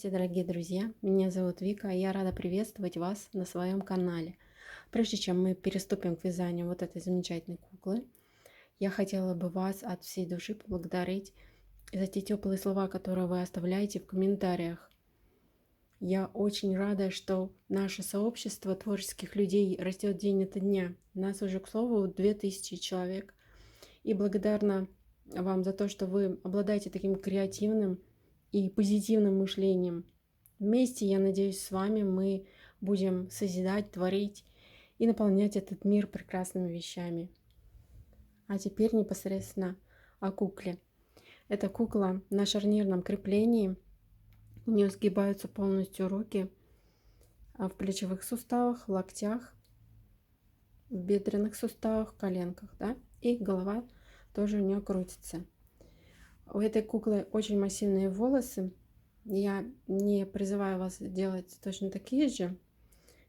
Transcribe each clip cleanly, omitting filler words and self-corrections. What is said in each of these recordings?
Здравствуйте, дорогие друзья! Меня зовут Вика, и я рада приветствовать вас на своем канале. Прежде чем мы переступим к вязанию вот этой замечательной куклы, я хотела бы вас от всей души поблагодарить за те теплые слова, которые вы оставляете в комментариях. Я очень рада, что наше сообщество творческих людей растет день ото дня. Нас уже, к слову, 2000 человек. И благодарна вам за то, что вы обладаете таким креативным и позитивным мышлением. Вместе, я надеюсь, с вами мы будем созидать, творить и наполнять этот мир прекрасными вещами. А теперь непосредственно о кукле. Эта кукла на шарнирном креплении. У нее сгибаются полностью руки в плечевых суставах, в локтях, в бедренных суставах, коленках, да? И голова тоже у нее крутится. У этой куклы очень массивные волосы. Я не призываю вас делать точно такие же.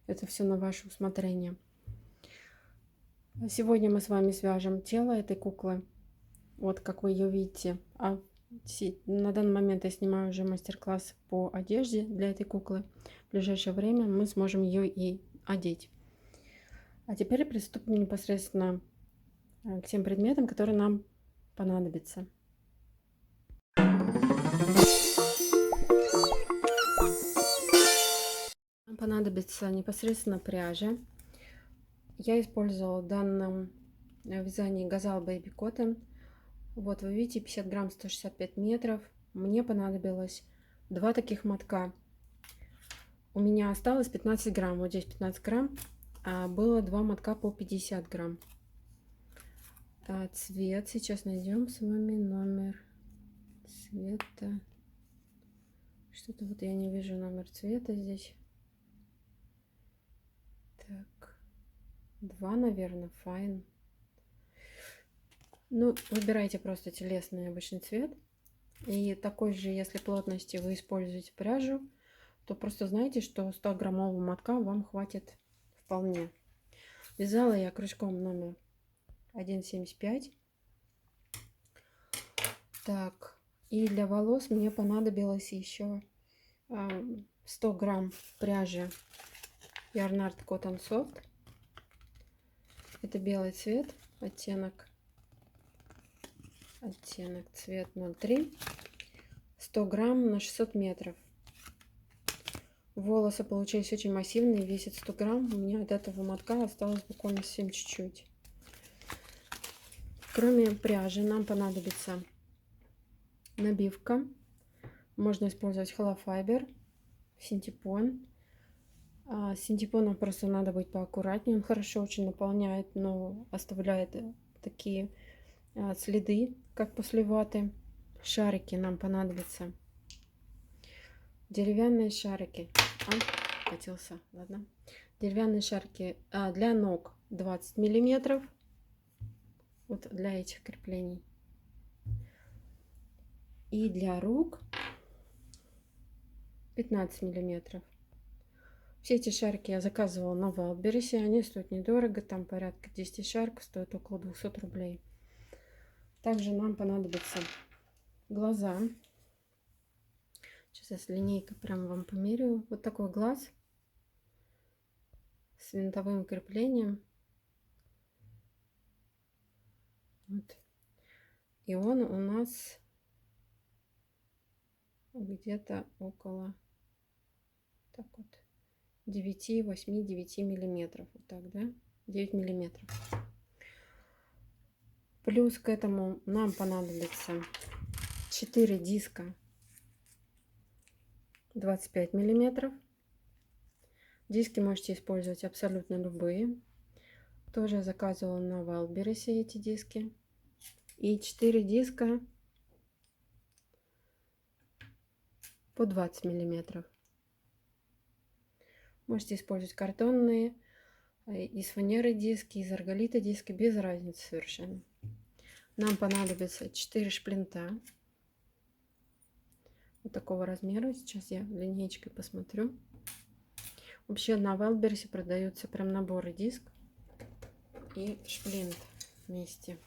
Это все на ваше усмотрение. Сегодня мы с вами свяжем тело этой куклы. Вот как вы ее видите. На данный момент я снимаю уже мастер-класс по одежде для этой куклы. В ближайшее время мы сможем ее и одеть. А теперь приступим непосредственно к тем предметам, которые нам понадобятся. Нам понадобится непосредственно пряжа. Я использовала в данном вязании Gazal Baby Cotton. Вот вы видите, 50 грамм, 165 метров. Мне понадобилось 2 таких мотка. У меня осталось 15 грамм. Вот здесь 15 грамм. А было 2 мотка по 50 грамм. Цвет. Сейчас найдем с вами номер цвета. Что-то вот я не вижу номер цвета здесь. Так. 2, наверное, fine. Ну, выбирайте просто телесный обычный цвет. И такой же, если плотности вы используете пряжу, то просто знайте, что 100-граммового мотка вам хватит вполне. Вязала я крючком номер 1,75. Так, и для волос мне понадобилось еще 100 грамм пряжи Yarnart Cotton Soft. Это белый цвет, оттенок цвет 03. 100 грамм на 600 метров. Волосы получились очень массивные, весят 100 грамм. У меня от этого мотка осталось буквально совсем чуть-чуть. Кроме пряжи нам понадобится набивка. Можно использовать холофайбер, синтепон. С синтепоном просто надо быть поаккуратнее. Он хорошо очень наполняет, но оставляет такие следы, как после ваты. Шарики нам понадобятся. Деревянные шарики. Катился, ладно. Деревянные шарики для ног 20 миллиметров. Вот для этих креплений. И для рук 15 миллиметров. Все эти шарики я заказывала на Wildberries. Они стоят недорого. Там порядка 10 шариков. Стоит около 200 рублей. Также нам понадобятся глаза. Сейчас я с линейкой прям вам померяю. Вот такой глаз с винтовым креплением. Вот. И он у нас где-то около 9, 8, 9 миллиметров. Вот так, да? 9 миллиметров. Плюс к этому нам понадобится 4 диска 25 миллиметров. Диски можете использовать абсолютно любые. Тоже заказывала на Wildberries эти диски. И 4 диска по 20 миллиметров. Можете использовать картонные, из фанеры диски, из арголита диски, без разницы совершенно. Нам понадобится 4 шплинта. Вот такого размера. Сейчас я линейкой посмотрю. Вообще на Wildberries продаются прям наборы диск и шплинт вместе.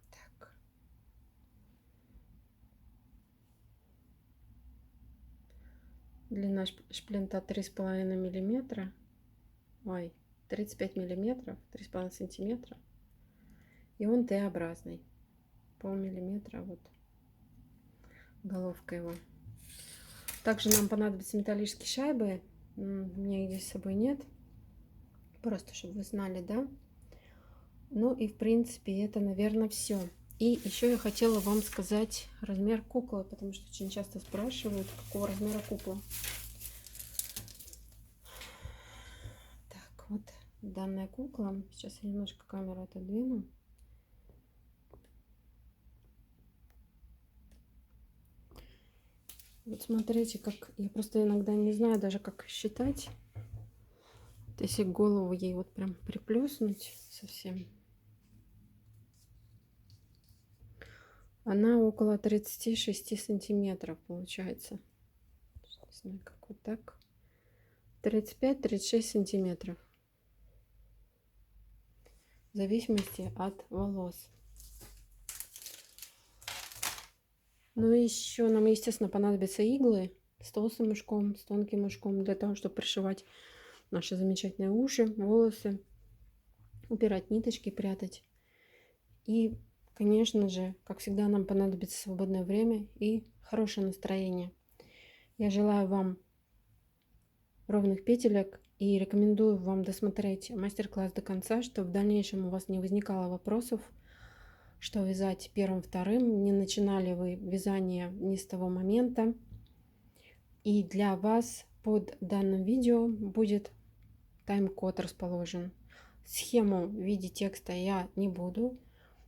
Так. Длина шплинта 3,5 миллиметра. Ой, 35 миллиметров, 3,5 сантиметра. И он Т-образный. Полмиллиметра вот головка его. Также нам понадобятся металлические шайбы. У меня их здесь с собой нет. Просто чтобы вы знали, да? Ну и в принципе это, наверное, все. И еще я хотела вам сказать размер куклы, потому что очень часто спрашивают, какого размера кукла. Так, вот данная кукла. Сейчас я немножко камеру отодвину. Вот смотрите, как я просто иногда не знаю даже, как считать. Вот если голову ей вот прям приплюснуть совсем, она около 36 сантиметров получается. Не знаю, как вот так. 35-36 сантиметров. В зависимости от волос. Ну и еще нам, естественно, понадобятся иглы с толстым ушком, с тонким ушком, для того, чтобы пришивать наши замечательные уши, волосы, убирать ниточки, прятать. И, конечно же, как всегда, нам понадобится свободное время и хорошее настроение. Я желаю вам ровных петелек и рекомендую вам досмотреть мастер-класс до конца, чтобы в дальнейшем у вас не возникало вопросов, что вязать первым, вторым, не начинали вы вязание не с того момента. И для вас под данным видео будет тайм-код расположен. Схему в виде текста я не буду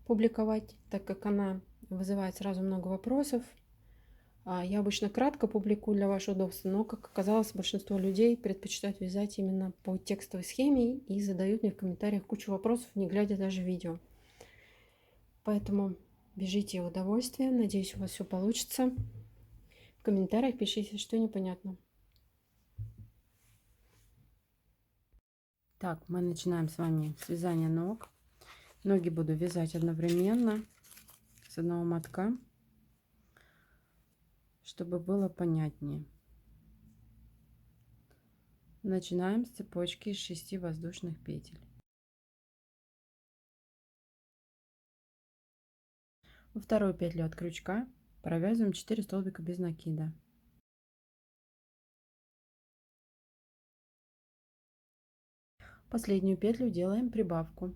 публиковать, так как она вызывает сразу много вопросов. Я обычно кратко публикую для вашего удобства, но, как оказалось, большинство людей предпочитают вязать именно по текстовой схеме и задают мне в комментариях кучу вопросов, не глядя даже в видео. Поэтому бежите в удовольствие. Надеюсь, у вас все получится. В комментариях пишите, что непонятно. Так, мы начинаем с вами с вязания ног. Ноги буду вязать одновременно с одного мотка, чтобы было понятнее. Начинаем с цепочки из 6 воздушных петель. Во вторую петлю от крючка провязываем 4 столбика без накида. Последнюю петлю делаем прибавку.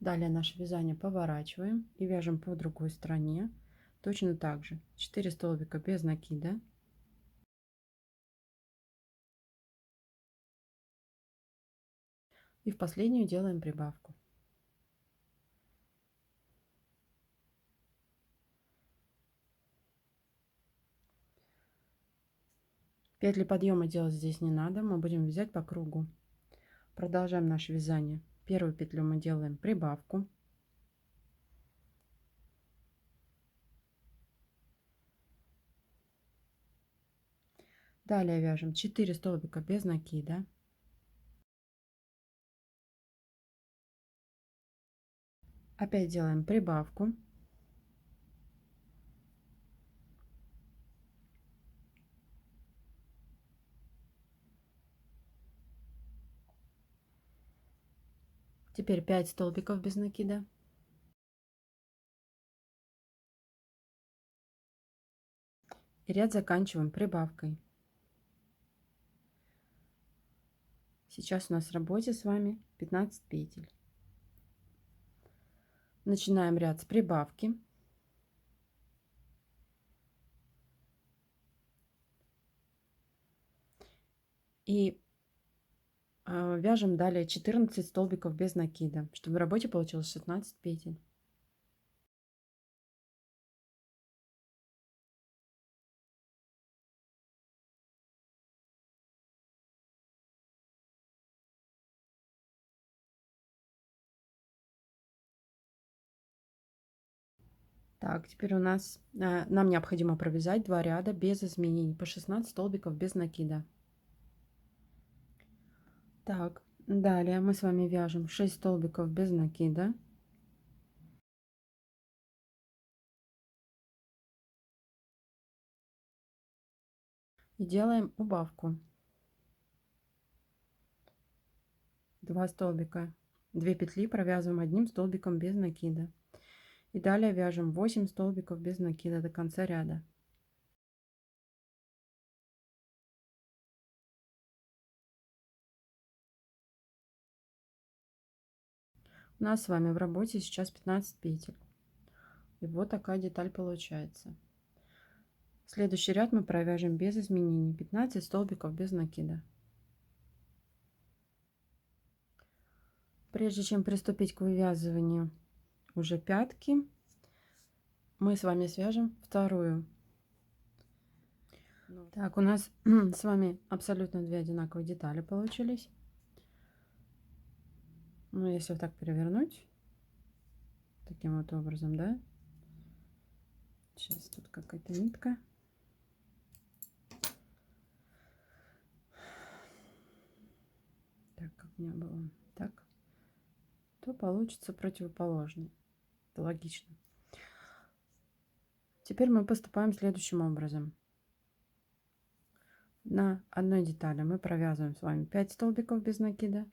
Далее наше вязание поворачиваем и вяжем по другой стороне. Точно так же 4 столбика без накида. И в последнюю делаем прибавку. Петли подъема делать здесь не надо, мы будем вязать по кругу. Продолжаем наше вязание. Первую петлю мы делаем прибавку. Далее вяжем 4 столбика без накида. Опять делаем прибавку. Теперь 5 столбиков без накида. И ряд заканчиваем прибавкой. Сейчас у нас в работе с вами 15 петель. Начинаем ряд с прибавки. И вяжем далее 14 столбиков без накида, чтобы в работе получилось 16 петель. Так, теперь у нас нам необходимо провязать 2 ряда без изменений по 16 столбиков без накида. Так, Далее мы с вами вяжем 6 столбиков без накида. И делаем убавку. 2 столбика, 2 петли провязываем одним столбиком без накида. И далее вяжем 8 столбиков без накида до конца ряда. У нас с вами в работе сейчас 15 петель. И вот такая деталь получается. Следующий ряд мы провяжем без изменений. 15 столбиков без накида. Прежде чем приступить к вывязыванию уже пятки, мы с вами свяжем вторую. Так, у нас с вами абсолютно две одинаковые детали получились. Ну, если вот так перевернуть, таким вот образом, да. Сейчас тут какая-то нитка. Так, как у меня было так, то получится противоположный. Это логично. Теперь мы поступаем следующим образом. На одной детали мы провязываем с вами 5 столбиков без накида.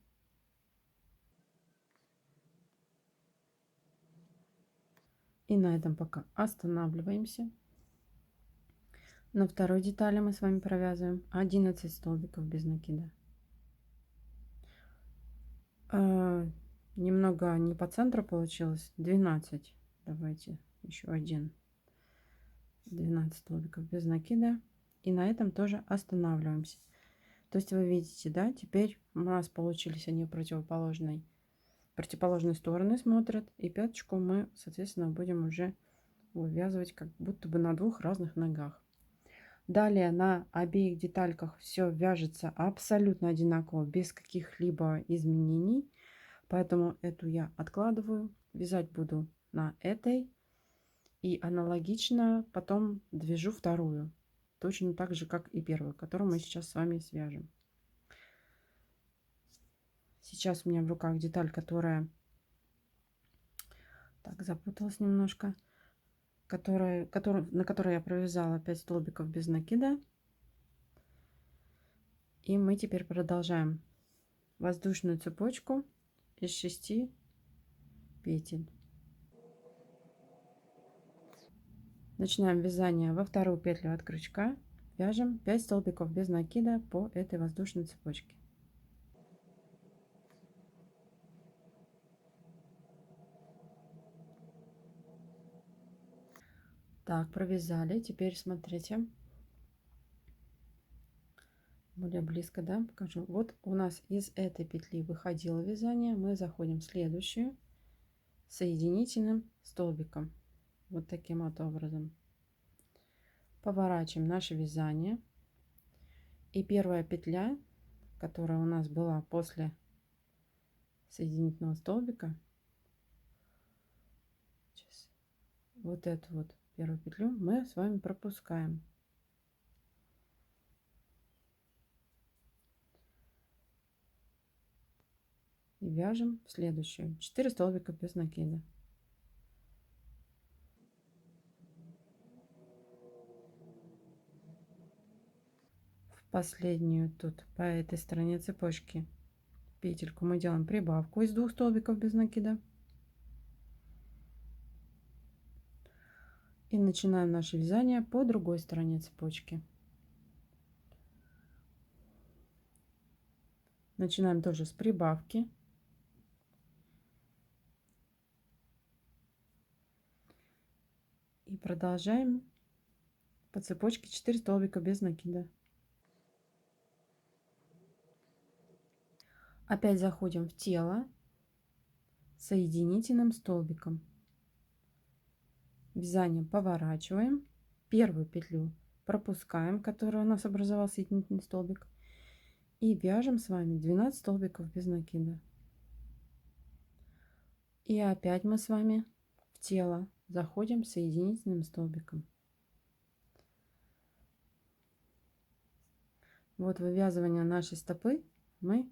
И на этом пока останавливаемся. На второй детали мы с вами провязываем 11 столбиков без накида. Немного не по центру получилось, 12. Давайте еще один. 12 столбиков без накида. И на этом тоже останавливаемся. То есть вы видите, да, теперь у нас получились они противоположные стороны смотрят. И пяточку мы, соответственно, будем уже вывязывать как будто бы на двух разных ногах. Далее на обеих детальках все вяжется абсолютно одинаково, без каких-либо изменений. Поэтому эту я откладываю. Вязать буду на этой. И аналогично потом двяжу вторую. Точно так же, как и первую, которую мы сейчас с вами свяжем. Сейчас у меня в руках деталь, которая... Так, запуталась немножко. На которой я провязала 5 столбиков без накида. И мы теперь продолжаем воздушную цепочку из 6 петель. Начинаем вязание во вторую петлю от крючка. Вяжем 5 столбиков без накида по этой воздушной цепочке. Так, провязали. Теперь смотрите. Более близко, да, покажу. Вот у нас из этой петли выходило вязание. Мы заходим в следующую соединительным столбиком. Вот таким вот образом. Поворачиваем наше вязание. И первая петля, которая у нас была после соединительного столбика, сейчас, вот эту вот первую петлю мы с вами пропускаем. И вяжем в следующую 4 столбика без накида. В последнюю тут по этой стороне цепочки петельку мы делаем прибавку из 2 столбиков без накида. И начинаем наше вязание по другой стороне цепочки. Начинаем тоже с прибавки. И продолжаем по цепочке 4 столбика без накида. Опять заходим в тело соединительным столбиком. Вязание поворачиваем. Первую петлю пропускаем, которая у нас образовал соединительный столбик. И вяжем с вами 12 столбиков без накида. И опять мы с вами в тело заходим соединительным столбиком. Вот вывязывание нашей стопы мы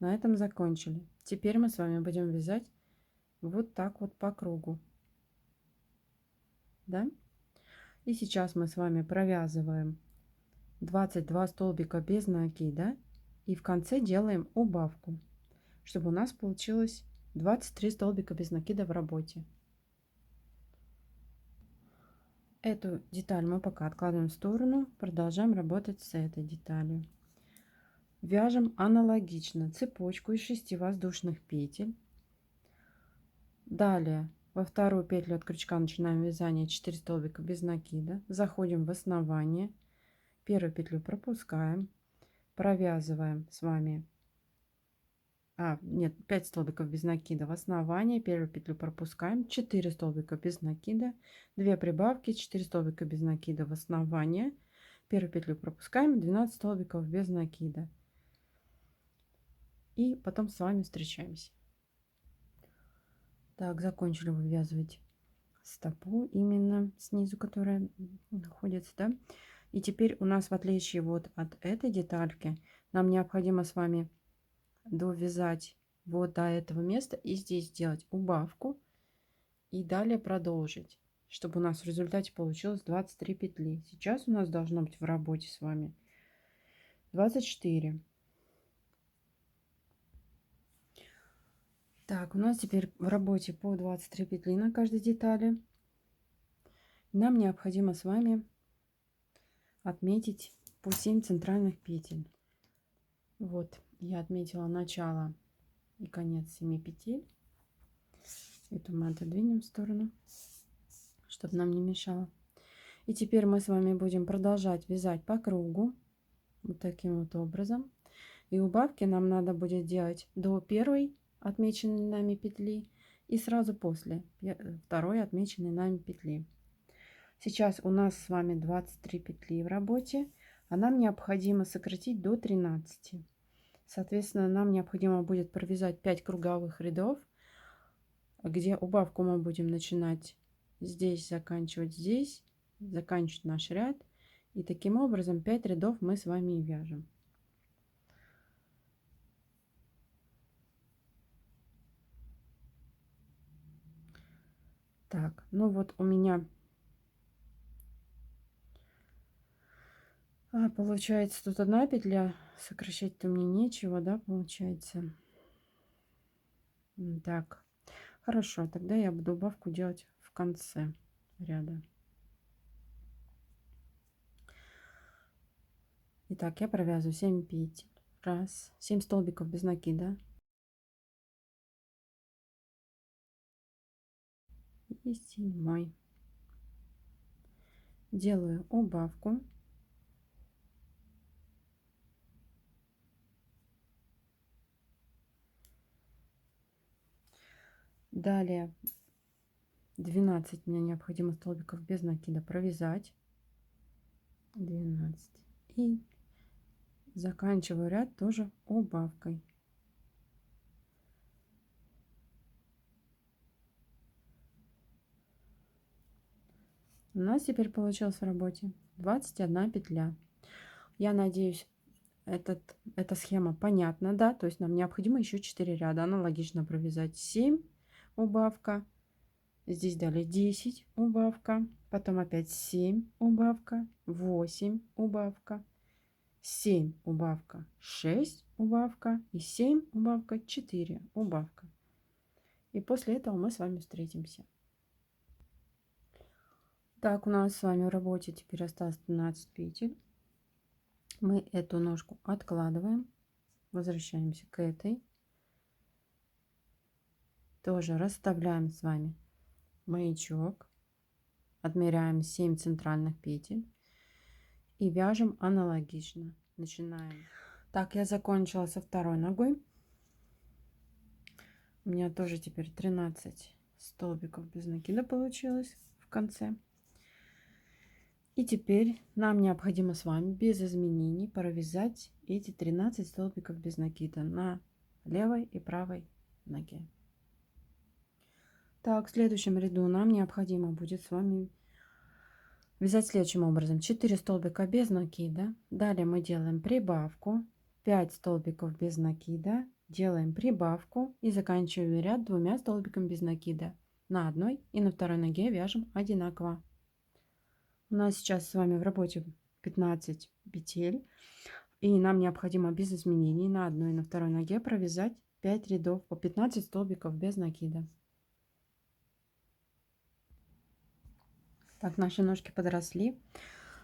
На этом закончили. Теперь мы с вами будем вязать вот так вот по кругу. Да? И сейчас мы с вами провязываем 22 столбика без накида. И в конце делаем убавку, чтобы у нас получилось 23 столбика без накида в работе. Эту деталь мы пока откладываем в сторону. Продолжаем работать с этой деталью. Вяжем аналогично цепочку из 6 воздушных петель. Далее во вторую петлю от крючка начинаем вязание 4 столбика без накида. Заходим в основание. Первую петлю пропускаем. Провязываем с вами 5 столбиков без накида в основание, первую петлю пропускаем, 4 столбика без накида, 2 прибавки, 4 столбика без накида в основание, первую петлю пропускаем, 12 столбиков без накида. И потом с вами встречаемся. Так, закончили вывязывать стопу именно снизу, которая находится, да. И теперь у нас, в отличие вот от этой детальки, нам необходимо с вами довязать вот до этого места и здесь сделать убавку и далее продолжить, чтобы у нас в результате получилось 23 петли. Сейчас у нас должно быть в работе с вами 24. Так, у нас теперь в работе по 23 петли на каждой детали. Нам необходимо с вами отметить по 7 центральных петель. Вот я отметила начало и конец 7 петель. Эту мы отодвинем в сторону, чтобы нам не мешало. И теперь мы с вами будем продолжать вязать по кругу вот таким вот образом. И убавки нам надо будет делать до первой отмеченной нами петли и сразу после второй отмеченной нами петли. Сейчас у нас с вами 23 петли в работе, а нам необходимо сократить до 13. Соответственно, нам необходимо будет провязать 5 круговых рядов, где убавку мы будем начинать здесь, заканчивать здесь, заканчивать наш ряд. И таким образом 5 рядов мы с вами и вяжем. Так, ну вот у меня получается тут одна петля, сокращать-то мне нечего, да, получается. Так, хорошо, тогда я буду убавку делать в конце ряда. Итак, я провязываю 7 петель. Раз, 7 столбиков без накида. И 7. Делаю убавку. Далее 12 мне необходимо столбиков без накида провязать. 12. И заканчиваю ряд тоже убавкой. У нас теперь получилось в работе 21 петля. Я надеюсь, эта схема понятна, да? То есть нам необходимо еще 4 ряда. Аналогично провязать 7 убавка. Здесь далее 10 убавка. Потом опять 7 убавка. 8 убавка. 7 убавка. 6 убавка. И 7 убавка. 4 убавка. И после этого мы с вами встретимся. Так, у нас с вами в работе теперь осталось 12 петель. Мы эту ножку откладываем, возвращаемся к этой. Тоже расставляем с вами маячок, отмеряем 7 центральных петель и вяжем аналогично. Начинаем. Так, я закончила со второй ногой. У меня тоже теперь 13 столбиков без накида получилось в конце. И теперь нам необходимо с вами без изменений провязать эти 13 столбиков без накида на левой и правой ноге. Так, в следующем ряду нам необходимо будет с вами вязать следующим образом: 4 столбика без накида. Далее мы делаем прибавку, 5 столбиков без накида, делаем прибавку и заканчиваем ряд двумя столбиками без накида. На одной и на второй ноге вяжем одинаково. У нас сейчас с вами в работе 15 петель, и нам необходимо без изменений на одной и на второй ноге провязать 5 рядов по 15 столбиков без накида. Так, наши ножки подросли.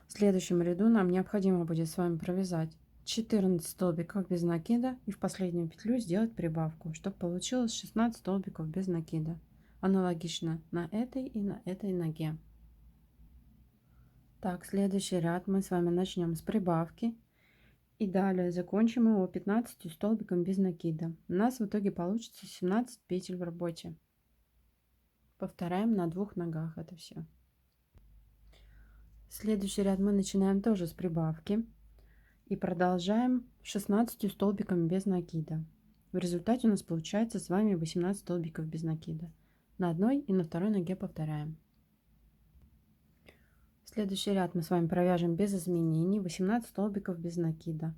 В следующем ряду нам необходимо будет с вами провязать 14 столбиков без накида и в последнюю петлю сделать прибавку, чтобы получилось 16 столбиков без накида. Аналогично на этой и на этой ноге. Так, следующий ряд мы с вами начнем с прибавки и далее закончим его 15 столбиком без накида. У нас в итоге получится 17 петель в работе. Повторяем на двух ногах это все. Следующий ряд мы начинаем тоже с прибавки и продолжаем 16 столбиками без накида. В результате у нас получается с вами 18 столбиков без накида. На одной и на второй ноге повторяем. Следующий ряд мы с вами провяжем без изменений 18 столбиков без накида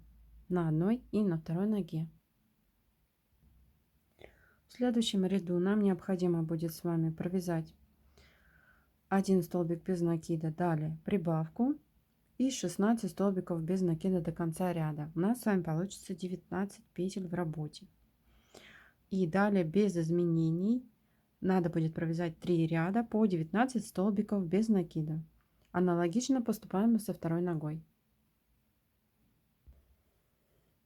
на одной и на второй ноге. В следующем ряду нам необходимо будет с вами провязать 1 столбик без накида, далее прибавку и 16 столбиков без накида до конца ряда. У нас с вами получится 19 петель в работе. И далее без изменений надо будет провязать 3 ряда по 19 столбиков без накида. Аналогично поступаем со второй ногой.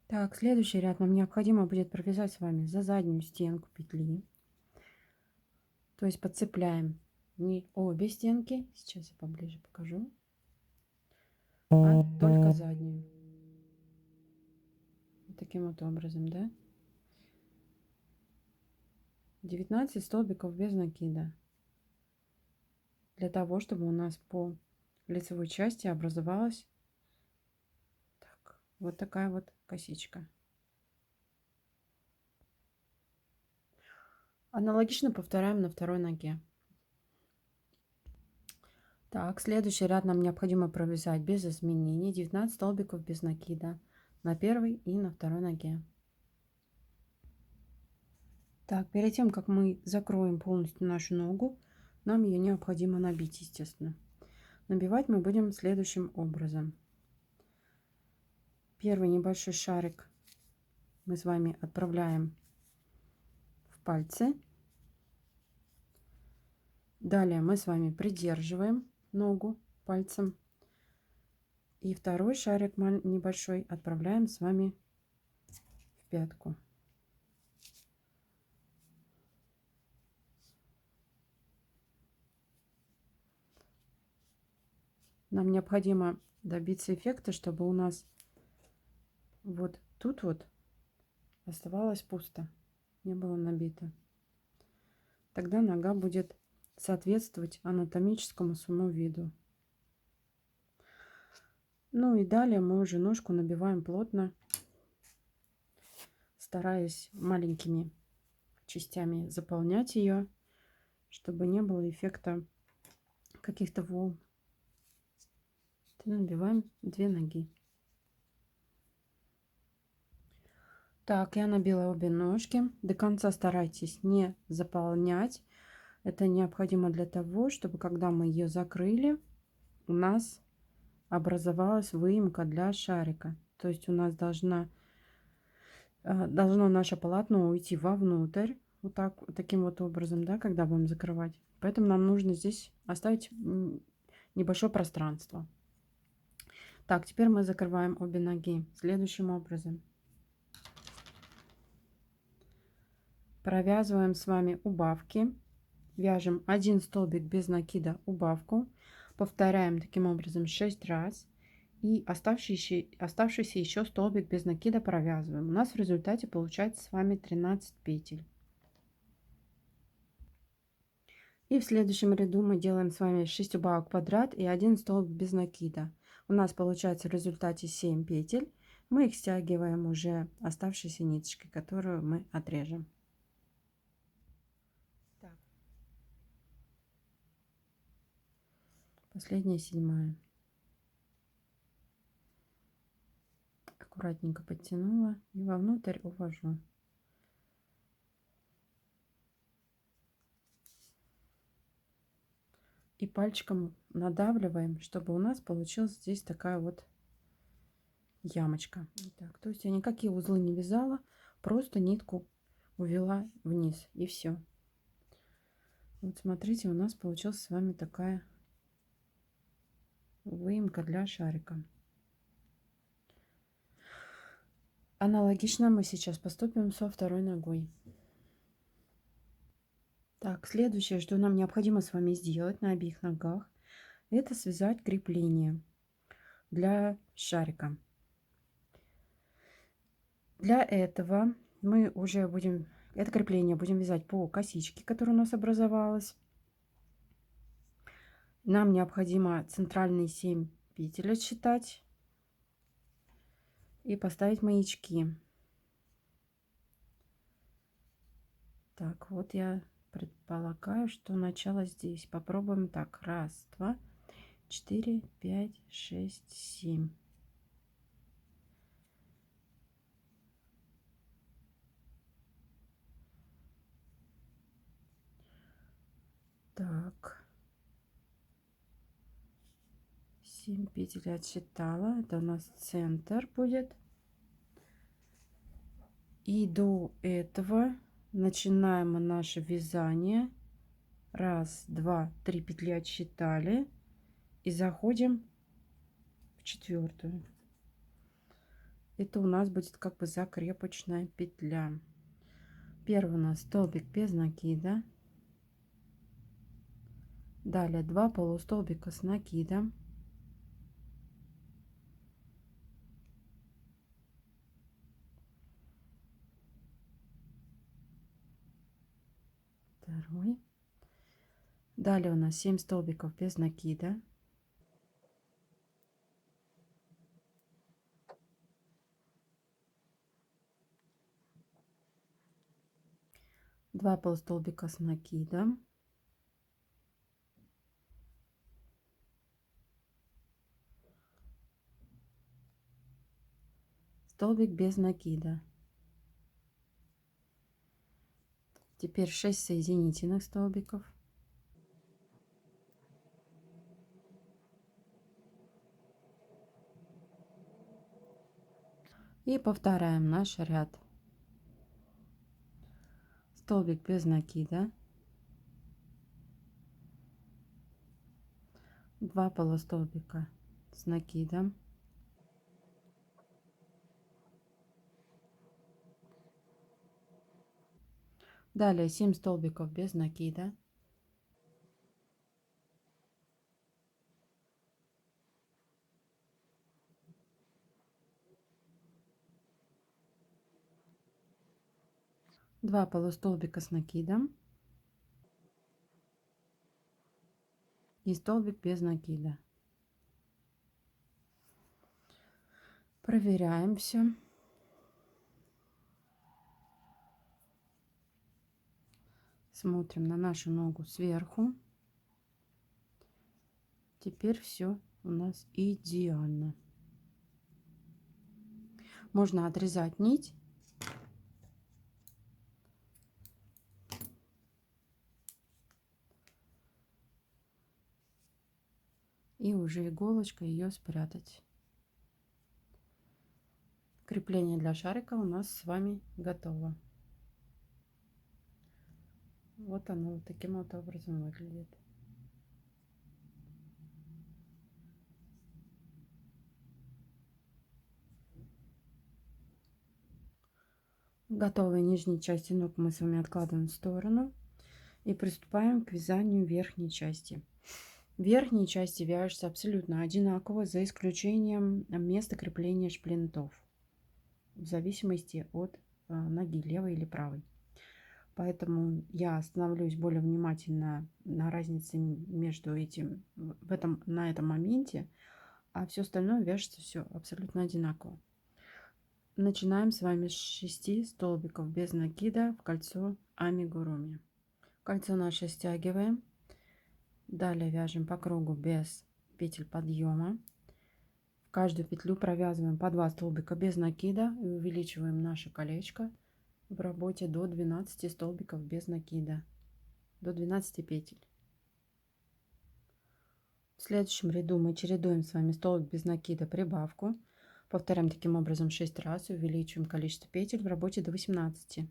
Так, следующий ряд нам необходимо будет провязать с вами за заднюю стенку петли. То есть подцепляем не обе стенки, сейчас я поближе покажу, а только заднюю. Вот таким вот образом, да? 19 столбиков без накида. Для того, чтобы у нас по лицевой части образовалась вот такая вот косичка. Аналогично повторяем на второй ноге. Так, следующий ряд нам необходимо провязать без изменений 19 столбиков без накида на первой и на второй ноге. Так, перед тем, как мы закроем полностью нашу ногу, нам ее необходимо набить, естественно. Набивать мы будем следующим образом. Первый небольшой шарик мы с вами отправляем в пальцы. Далее мы с вами придерживаем ногу пальцем. И второй шарик небольшой отправляем с вами в пятку. Нам необходимо добиться эффекта, чтобы у нас вот тут вот оставалось пусто, не было набито. Тогда нога будет соответствовать анатомическому своему виду. Ну и далее мы уже ножку набиваем плотно, стараясь маленькими частями заполнять ее, чтобы не было эффекта каких-то волн. Набиваем 2 ноги. Так, я набила обе ножки. До конца старайтесь не заполнять. Это необходимо для того, чтобы когда мы ее закрыли, у нас образовалась выемка для шарика. То есть у нас должно наше полотно уйти вовнутрь. Вот так, таким вот образом, да, когда будем закрывать. Поэтому нам нужно здесь оставить небольшое пространство. Так, теперь мы закрываем обе ноги следующим образом. Провязываем с вами убавки. Вяжем 1 столбик без накида убавку. Повторяем таким образом 6 раз. И оставшийся еще столбик без накида провязываем. У нас в результате получается с вами 13 петель. И в следующем ряду мы делаем с вами 6 убавок подряд и 1 столбик без накида. У нас получается в результате 7 петель. Мы их стягиваем уже оставшейся ниточкой, которую мы отрежем. Так. Последняя 7-я. Аккуратненько подтянула и вовнутрь увожу. И пальчиком надавливаем, чтобы у нас получилась здесь такая вот ямочка. Вот так. То есть я никакие узлы не вязала, просто нитку увела вниз и все. Вот смотрите, у нас получилась с вами такая выемка для шарика. Аналогично мы сейчас поступим со второй ногой. Так, следующее, что нам необходимо с вами сделать на обеих ногах, это связать крепление для шарика. Для этого мы уже будем это крепление будем вязать по косичке, которая у нас образовалась. Нам необходимо центральные 7 петель отсчитать и поставить маячки. Так, вот я предполагаю, что начало здесь. Попробуем так. 1, 2, 4, 5, 6, 7. Так. 7 петель отсчитала. Это у нас центр будет. И до этого начинаем мы наше вязание. 1, 2, 3 петли отсчитали. И заходим в 4-ю. Это у нас будет как бы закрепочная петля. Первый у нас столбик без накида. Далее 2 полустолбика с накидом. Второй. Далее у нас 7 столбиков без накида. Два полустолбика с накидом. Столбик без накида. Теперь 6 соединительных столбиков. И повторяем наш ряд. Столбик без накида. 2 полустолбика с накидом. Далее 7 столбиков без накида. Два полустолбика с накидом. И столбик без накида. Проверяем все. Смотрим на нашу ногу сверху. Теперь все у нас идеально. Можно отрезать нить. И уже иголочкой ее спрятать. Крепление для шарика у нас с вами готово. Вот оно вот таким вот образом выглядит. Готовые нижние части ног мы с вами откладываем в сторону и приступаем к вязанию верхней части. Верхние части вяжутся абсолютно одинаково, за исключением места крепления шплинтов, в зависимости от ноги, левой или правой. Поэтому я остановлюсь более внимательно на разнице между этим, на этом моменте, а все остальное вяжется все абсолютно одинаково. Начинаем с вами с 6 столбиков без накида в кольцо амигуруми. Кольцо наше стягиваем. Далее вяжем по кругу без петель подъема. В каждую петлю провязываем по 2 столбика без накида и увеличиваем наше колечко в работе до 12 столбиков без накида, до 12 петель. В следующем ряду мы чередуем с вами столбик без накида, прибавку. Повторяем таким образом 6 раз, увеличиваем количество петель в работе до 18.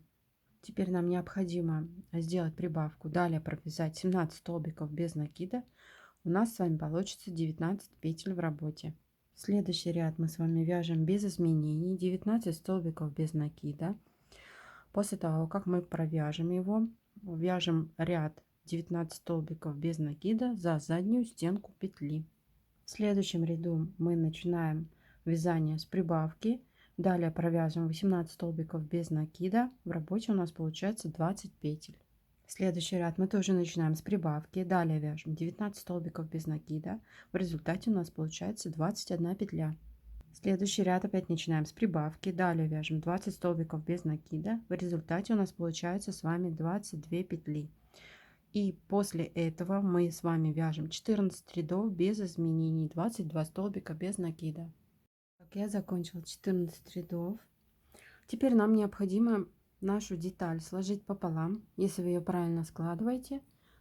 Теперь нам необходимо сделать прибавку, далее провязать 17 столбиков без накида. У нас с вами получится 19 петель в работе. Следующий ряд мы с вами вяжем без изменений, 19 столбиков без накида. После того, как мы провяжем его, вяжем ряд 19 столбиков без накида за заднюю стенку петли. В следующем ряду мы начинаем вязание с прибавки. Далее провяжем 18 столбиков без накида. В работе у нас получается 20 петель. Следующий ряд мы тоже начинаем с прибавки. Далее вяжем 19 столбиков без накида. В результате у нас получается 21 петля. Следующий ряд опять начинаем с прибавки. Далее вяжем 20 столбиков без накида. В результате у нас получается с вами 22 петли. И после этого мы с вами вяжем 14 рядов без изменений, 22 столбика без накида. Так, я закончила 14 рядов. Теперь нам необходимо нашу деталь сложить пополам. Если вы ее правильно складываете,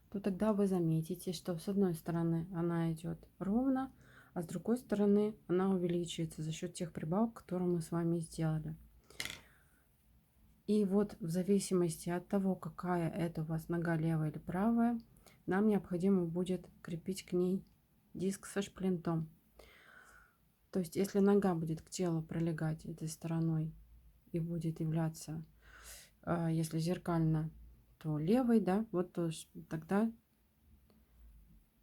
то тогда вы заметите, что с одной стороны она идет ровно, а с другой стороны она увеличивается за счет тех прибавок, которые мы с вами сделали. И вот в зависимости от того, какая это у вас нога, левая или правая, нам необходимо будет крепить к ней диск со шплинтом. То есть если нога будет к телу прилегать этой стороной и будет являться, если зеркально, то левой, да, вот тогда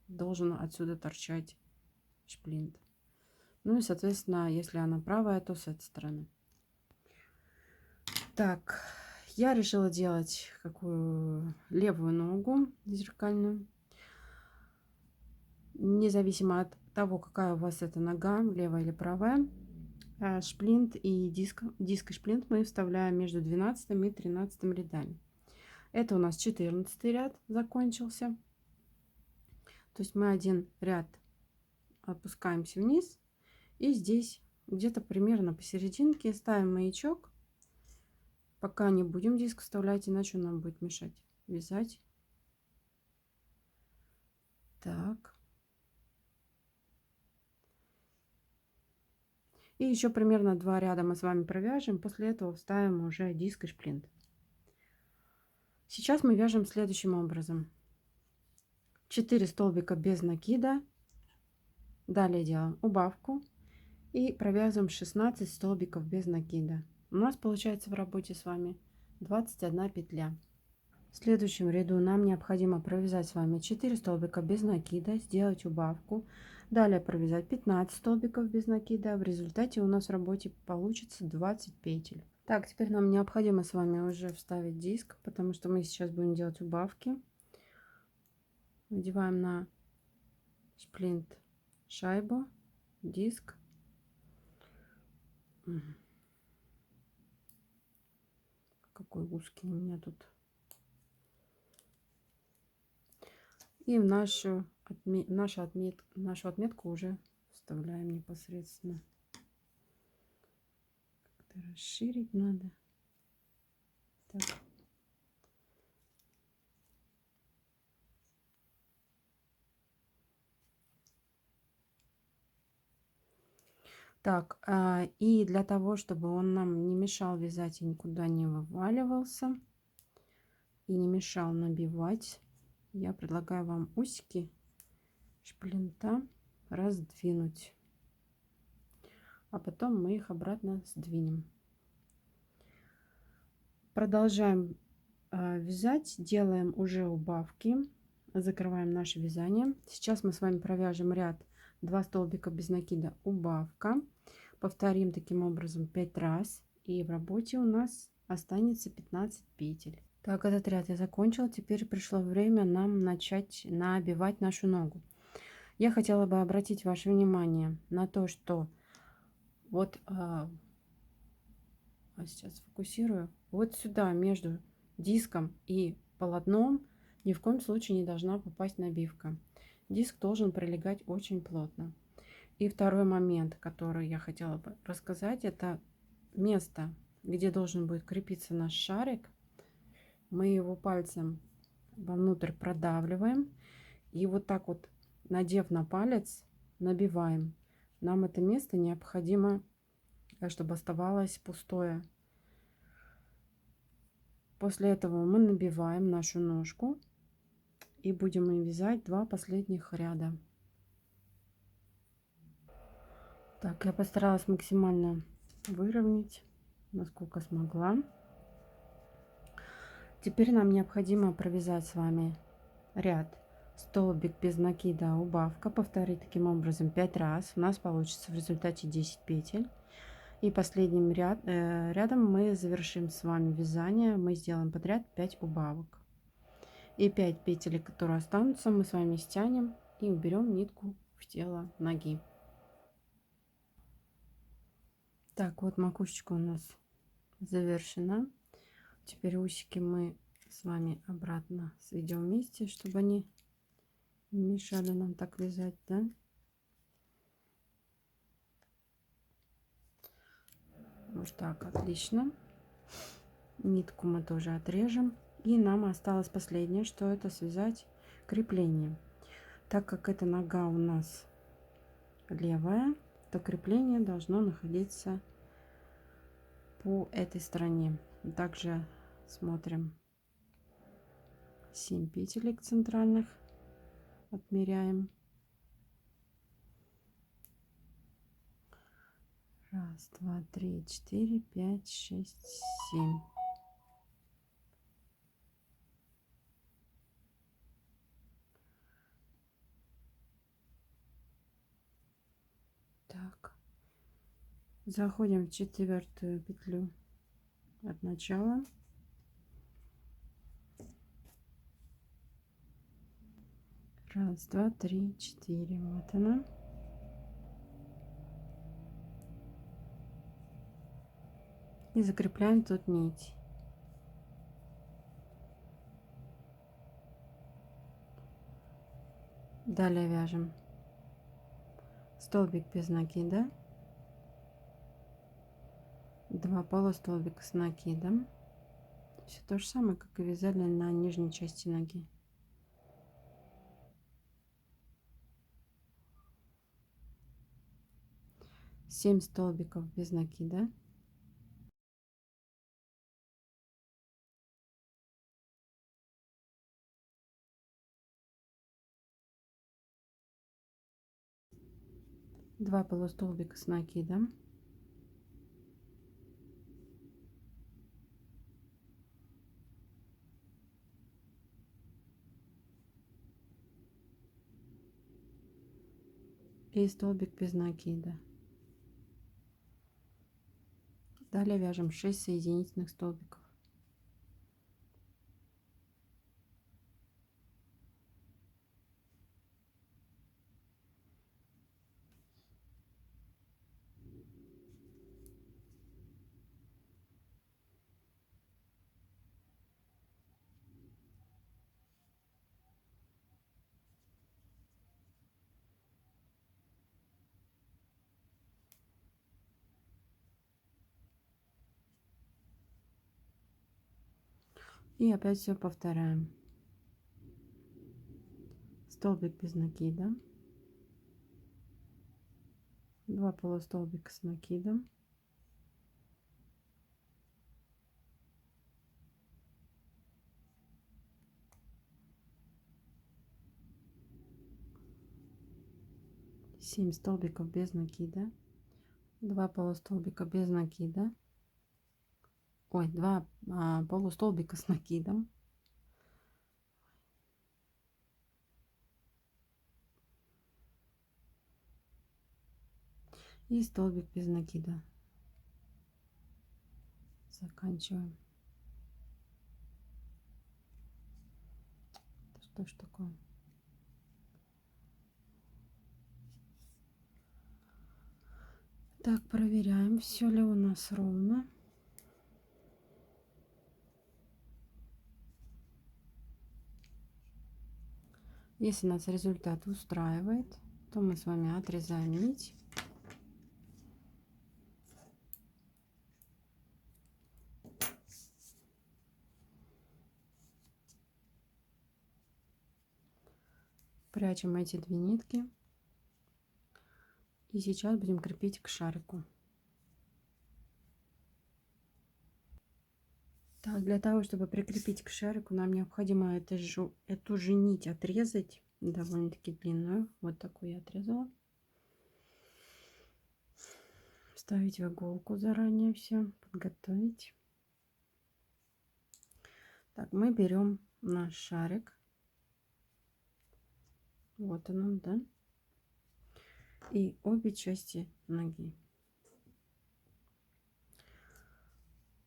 должен отсюда торчать шплинт. Ну и соответственно, если она правая, то с этой стороны. Так, я решила делать какую левую ногу зеркальную. Независимо от того, какая у вас эта нога, левая или правая, шплинт и диск и шплинт мы вставляем между 12 и 13 рядами. Это у нас 14 ряд закончился. То есть мы один ряд опускаемся вниз. И здесь где-то примерно посерединке ставим маячок. Пока не будем диск вставлять, иначе он нам будет мешать вязать. Так. И еще примерно 2 ряда мы с вами провяжем. После этого вставим уже диск и шплинт. Сейчас мы вяжем следующим образом. 4 столбика без накида. Далее делаем убавку. И провязываем 16 столбиков без накида. У нас получается в работе с вами 21 петля. В следующем ряду нам необходимо провязать с вами 4 столбика без накида, сделать убавку. Далее провязать 15 столбиков без накида. В результате у нас в работе получится 20 петель. Так, теперь нам необходимо с вами уже вставить диск, потому что мы сейчас будем делать убавки. Надеваем на шплинт шайбу, диск. Какой узкий у меня тут. И в нашу отметку уже вставляем непосредственно. Как-то расширить надо. Так. Так, и для того, чтобы он нам не мешал вязать и никуда не вываливался, и не мешал набивать, я предлагаю вам усики шплинта раздвинуть, а потом мы их обратно сдвинем. Продолжаем вязать, делаем уже убавки, закрываем наше вязание. Сейчас мы с вами провяжем ряд 2 столбика без накида, убавка, повторим таким образом 5 раз, и в работе у нас останется 15 петель. Так, этот ряд я закончила. Теперь пришло время нам начать набивать нашу ногу. Я хотела бы обратить ваше внимание на то, что вот сейчас фокусирую, вот сюда между диском и полотном ни в коем случае не должна попасть набивка. Диск должен прилегать очень плотно. И второй момент, который я хотела бы рассказать, это место, где должен будет крепиться наш шарик. Мы его пальцем вовнутрь продавливаем и вот так вот надев на палец, набиваем. Нам это место необходимо, чтобы оставалось пустое. После этого мы набиваем нашу ножку и будем вязать 2 последних ряда. Так, я постаралась максимально выровнять, насколько смогла. Теперь нам необходимо провязать с вами ряд столбик без накида, убавка, повторить таким образом 5 раз. У нас получится в результате 10 петель. И последним рядом мы завершим с вами вязание. Мы сделаем подряд 5 убавок. И 5 петель, которые останутся, мы с вами стянем и уберем нитку в тело ноги. Так, вот макушечка у нас завершена. Теперь усики мы с вами обратно сведем вместе, чтобы они не мешали нам так вязать, да? Вот так, отлично. Нитку мы тоже отрежем. И нам осталось последнее, что это связать крепление. Так как эта нога у нас левая, то крепление должно находиться по этой стороне. Также смотрим 7 петелек центральных, отмеряем. Раз, два, три, 4, 5, 6, 7. Так, заходим в 4-ю петлю от начала. Раз, два, три, 4. Вот она. И закрепляем тут нить. Далее вяжем столбик без накида, 2 полустолбика с накидом. Все то же самое, как и вязали на нижней части ноги. Семь столбиков без накида. Два полустолбика с накидом. И столбик без накида. Далее вяжем 6 соединительных столбиков. И опять все повторяем. Столбик без накида, 2 полустолбика с накидом, семь столбиков без накида, 2 полустолбика без накида, ой, 2 полустолбика с накидом, и столбик без накида. Заканчиваем. Это что ж такое? Так, проверяем, все ли у нас ровно. Если нас результат устраивает, то мы с вами отрезаем нить. Прячем эти 2 нитки. И сейчас будем крепить к шарику. Так, для того, чтобы прикрепить к шарику, нам необходимо эту же нить отрезать, довольно-таки длинную. Вот такую я отрезала. Вставить в иголку заранее все, подготовить. Так, мы берем наш шарик. Вот он, да? И обе части ноги.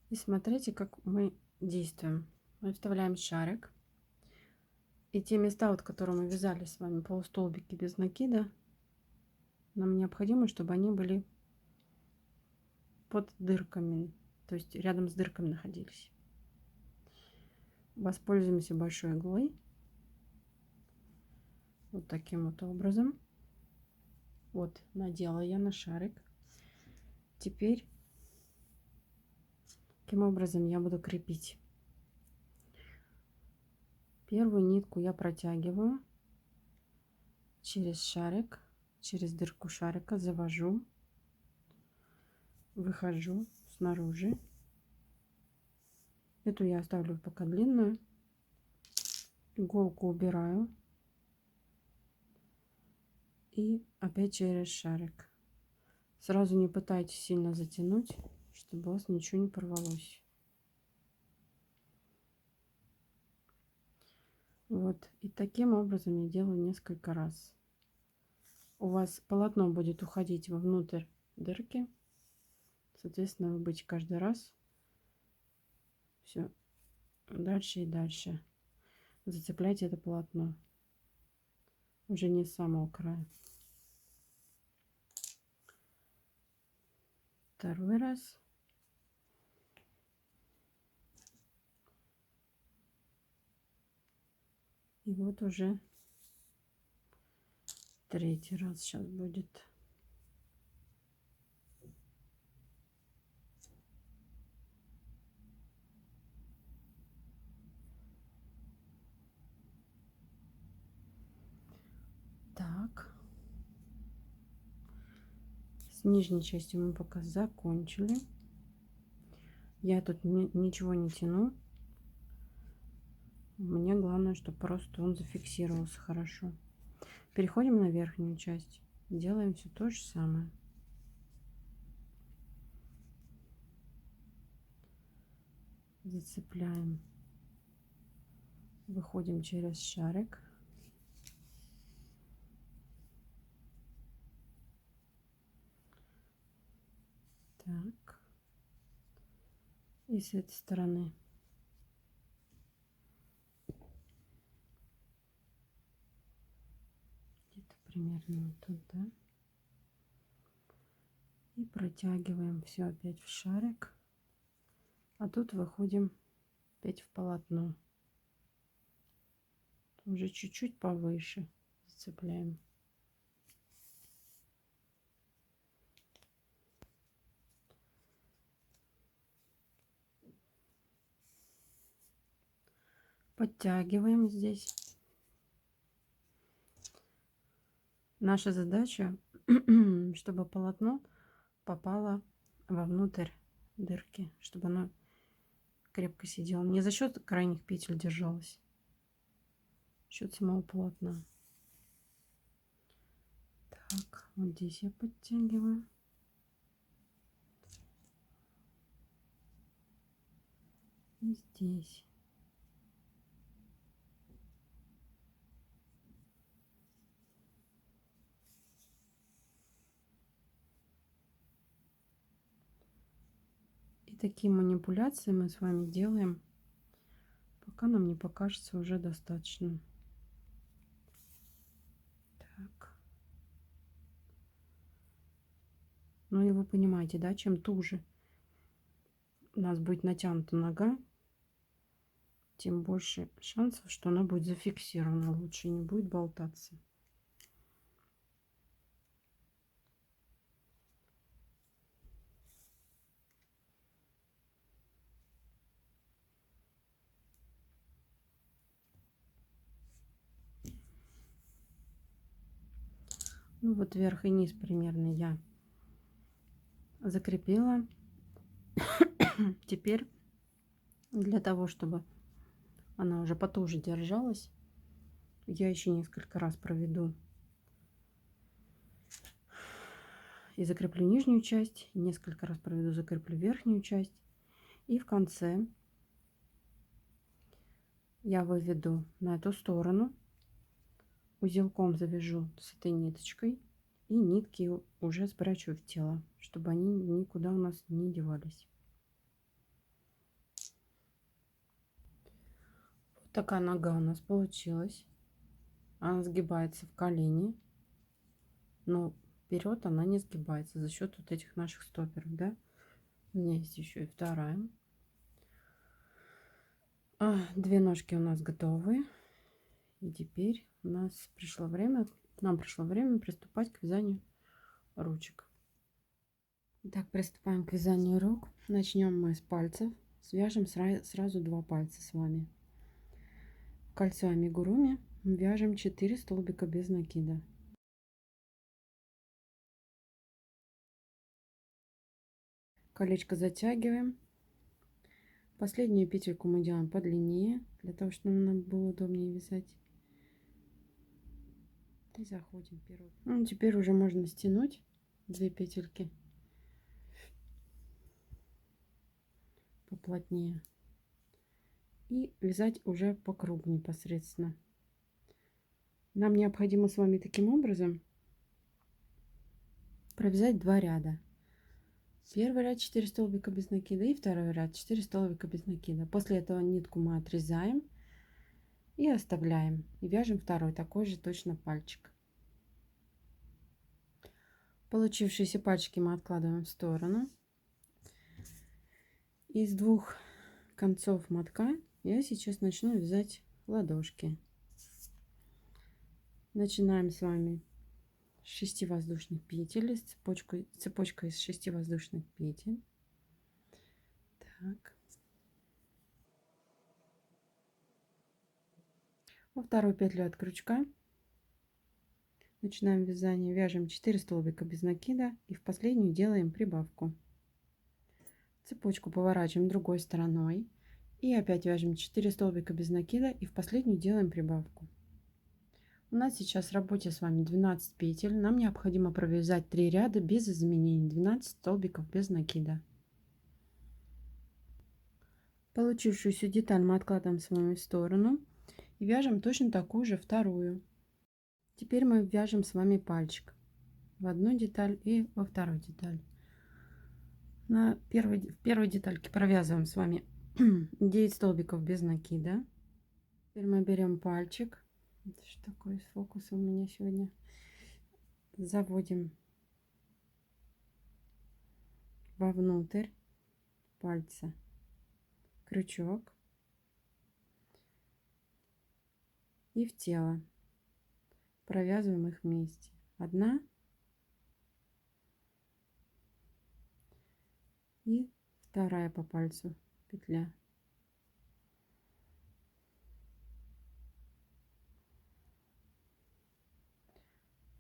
И смотрите, как мы действуем. Мы вставляем шарик. И те места, вот, которые мы вязали с вами, полустолбики без накида, нам необходимо, чтобы они были под дырками, то есть рядом с дырками находились. Воспользуемся большой иглой. Вот таким вот образом. Вот, надела я на шарик. Теперь, каким образом я буду крепить? Первую нитку я протягиваю через шарик, через дырку шарика, завожу, выхожу снаружи. Эту я оставлю пока длинную. Иголку убираю. И опять через шарик. Сразу не пытайтесь сильно затянуть, чтобы у вас ничего не порвалось. Вот. И таким образом я делаю несколько раз. У вас полотно будет уходить вовнутрь дырки. Соответственно, вы будете каждый раз все дальше и дальше зацеплять это полотно. Уже не с самого края. Второй раз. И вот уже третий раз сейчас будет. Так. С нижней частью мы пока закончили. Я тут ничего не тяну. Мне главное, чтобы просто он зафиксировался хорошо. Переходим на верхнюю часть. Делаем все то же самое. Зацепляем. Выходим через шарик. Так. И с этой стороны. Где-то примерно вот тут, да? И протягиваем все опять в шарик. А тут выходим опять в полотно. Уже чуть-чуть повыше зацепляем. Подтягиваем здесь. Наша задача, чтобы полотно попало вовнутрь дырки, чтобы оно крепко сидело. Не за счет крайних петель держалось, за счет самого полотна. Так, вот здесь я подтягиваю. И здесь. И такие манипуляции мы с вами делаем, пока нам не покажется уже достаточно. Так. Ну и вы понимаете, да, чем туже у нас будет натянута нога, тем больше шансов, что она будет зафиксирована лучше, не будет болтаться. Ну вот верх и низ примерно я закрепила. Теперь для того, чтобы она уже потуже держалась, я еще несколько раз проведу и закреплю нижнюю часть, и несколько раз проведу, закреплю верхнюю часть. И в конце я выведу на эту сторону, узелком завяжу с этой ниточкой и нитки уже спрячу в тело, чтобы они никуда у нас не девались. Вот такая нога у нас получилась. Она сгибается в колени, но вперед она не сгибается за счет вот этих наших стоперов, да. У меня есть еще и вторая. Две ножки у нас готовы. И теперь нам пришло время приступать к вязанию ручек. Итак, приступаем к вязанию рук. Начнем мы с пальцев. Свяжем сразу 2 пальца с вами. В кольцо амигуруми вяжем 4 столбика без накида. Колечко затягиваем. Последнюю петельку мы делаем подлиннее, для того, чтобы нам было удобнее вязать. И заходим первую. Ну, теперь уже можно стянуть 2 петельки поплотнее и вязать уже по кругу непосредственно. Нам необходимо с вами таким образом провязать 2 ряда. Первый ряд 4 столбика без накида и второй ряд 4 столбика без накида. После этого нитку мы отрезаем и оставляем. И вяжем второй такой же точно пальчик. Получившиеся пальчики мы откладываем в сторону. Из 2 концов мотка я сейчас начну вязать ладошки. Начинаем с вами с 6 воздушных петель, цепочкой из 6 воздушных петель. Так. Во вторую петлю от крючка начинаем вязание, вяжем 4 столбика без накида и в последнюю делаем прибавку. Цепочку поворачиваем другой стороной и опять вяжем 4 столбика без накида и в последнюю делаем прибавку. У нас сейчас в работе с вами 12 петель. Нам необходимо провязать 3 ряда без изменений, 12 столбиков без накида. Получившуюся деталь мы откладываем с вами в сторону и вяжем точно такую же вторую. Теперь мы вяжем с вами пальчик в одну деталь и во вторую деталь. В первой детальке провязываем с вами 9 столбиков без накида. Теперь мы берем пальчик. Это что такое с фокусом у меня сегодня? Заводим вовнутрь пальца крючок и в тело. Провязываем их вместе. Одна и вторая по пальцу петля.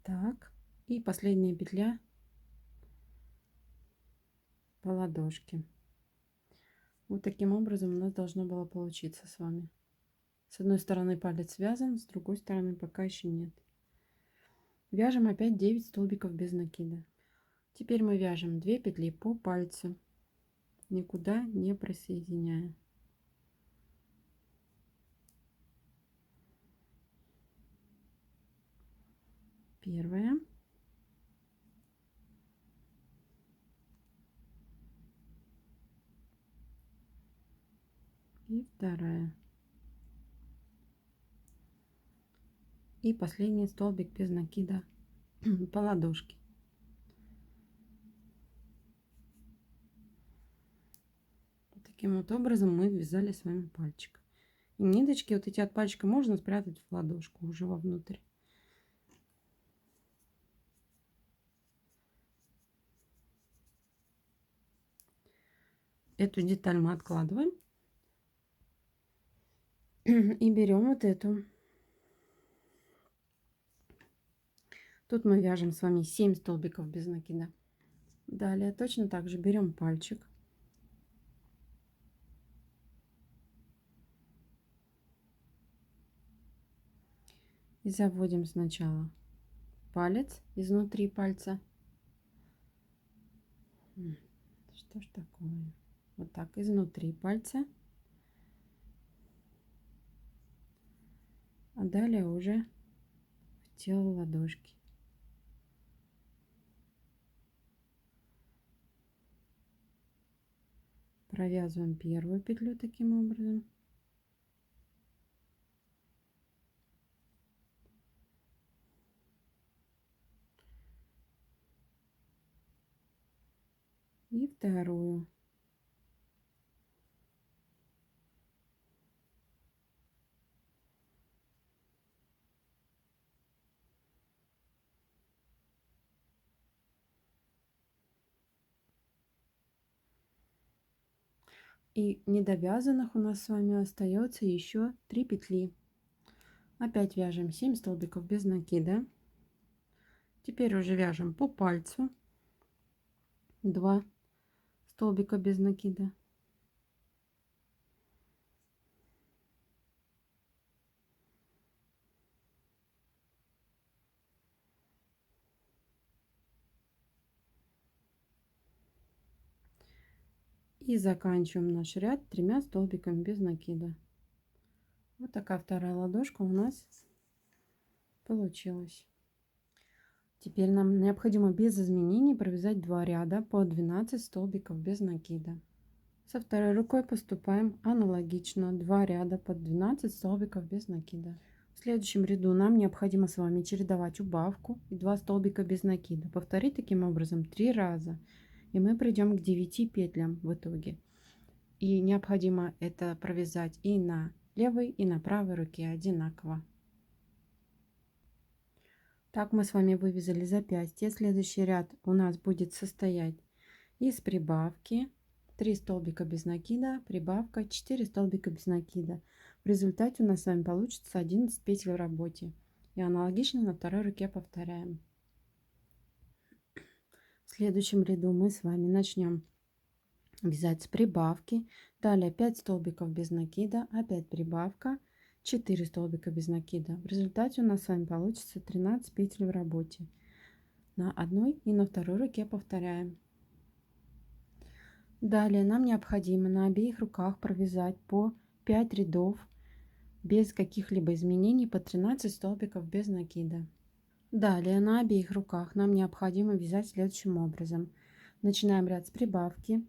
Так, и последняя петля по ладошке. Вот таким образом у нас должно было получиться с вами. С одной стороны палец связан, с другой стороны пока еще нет. Вяжем опять 9 столбиков без накида. Теперь мы вяжем 2 петли по пальцу, никуда не присоединяя. Первая. И вторая. И последний столбик без накида по ладошке. Вот таким вот образом мы вязали с вами пальчик. И ниточки вот эти от пальчика можно спрятать в ладошку уже вовнутрь. Эту деталь мы откладываем и берем вот эту. Тут мы вяжем с вами 7 столбиков без накида. Далее точно так же берем пальчик. И заводим сначала палец изнутри пальца. Что ж такое? Вот так, изнутри пальца. А далее уже в тело ладошки. Провязываем первую петлю таким образом. И вторую. И недовязанных у нас с вами остается еще 3 петли. Опять вяжем 7 столбиков без накида. Теперь уже вяжем по пальцу 2 столбика без накида. И заканчиваем наш ряд 3 столбиками без накида. Вот такая вторая ладошка у нас получилась. Теперь нам необходимо без изменений провязать 2 ряда по 12 столбиков без накида. Со второй рукой поступаем аналогично. 2 ряда по 12 столбиков без накида. В следующем ряду нам необходимо с вами чередовать убавку и 2 столбика без накида. Повторить таким образом 3 раза. И мы придем к 9 петлям в итоге. И необходимо это провязать и на левой, и на правой руке одинаково. Так мы с вами вывязали запястье. Следующий ряд у нас будет состоять из прибавки 3 столбика без накида, прибавка 4 столбика без накида. В результате у нас с вами получится 11 петель в работе. И аналогично на второй руке повторяем. В следующем ряду мы с вами начнем вязать с прибавки. Далее 5 столбиков без накида, опять прибавка, 4 столбика без накида. В результате у нас с вами получится 13 петель в работе. На одной и на второй руке повторяем. Далее нам необходимо на обеих руках провязать по 5 рядов без каких-либо изменений по 13 столбиков без накида. Далее на обеих руках нам необходимо вязать следующим образом. Начинаем ряд с прибавки.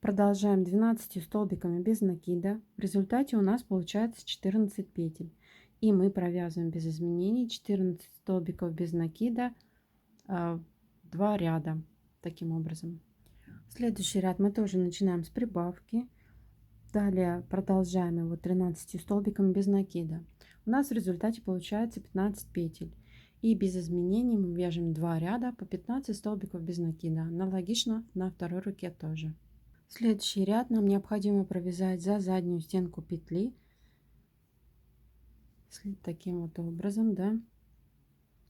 Продолжаем 12 столбиками без накида. В результате у нас получается 14 петель. И мы провязываем без изменений 14 столбиков без накида, 2 ряда. Таким образом. Следующий ряд мы тоже начинаем с прибавки. Далее продолжаем его 13 столбиками без накида. У нас в результате получается 15 петель. И без изменений мы вяжем 2 ряда по 15 столбиков без накида. Аналогично на второй руке тоже. Следующий ряд нам необходимо провязать за заднюю стенку петли таким вот образом, да,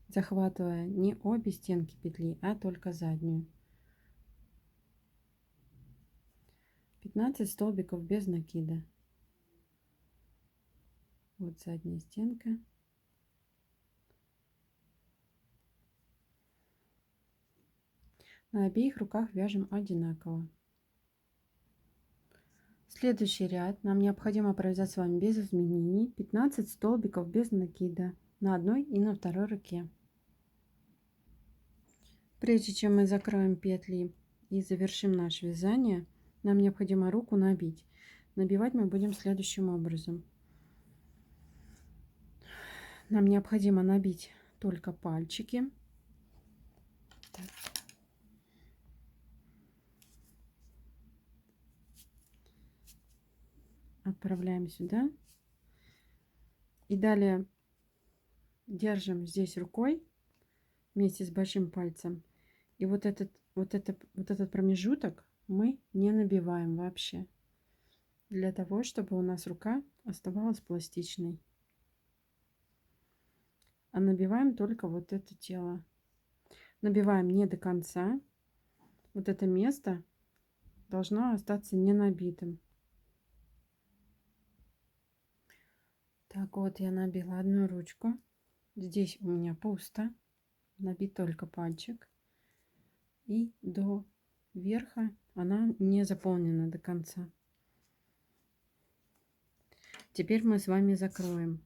захватывая не обе стенки петли, а только заднюю. 15 столбиков без накида. Вот задняя стенка. На обеих руках вяжем одинаково. Следующий ряд нам необходимо провязать с вами без изменений 15 столбиков без накида на одной и на второй руке. Прежде чем мы закроем петли и завершим наше вязание, нам необходимо руку набить. Набивать мы будем следующим образом. Нам необходимо набить только пальчики. Так. Отправляем сюда. И далее держим здесь рукой вместе с большим пальцем. И вот этот промежуток мы не набиваем вообще. Для того, чтобы у нас рука оставалась пластичной. А набиваем только вот это тело Набиваем не до конца. Вот это место должно остаться не набитым. Так, вот я набила одну ручку. Здесь у меня пусто. Набит только пальчик. И до верха она не заполнена до конца. Теперь мы с вами закроем.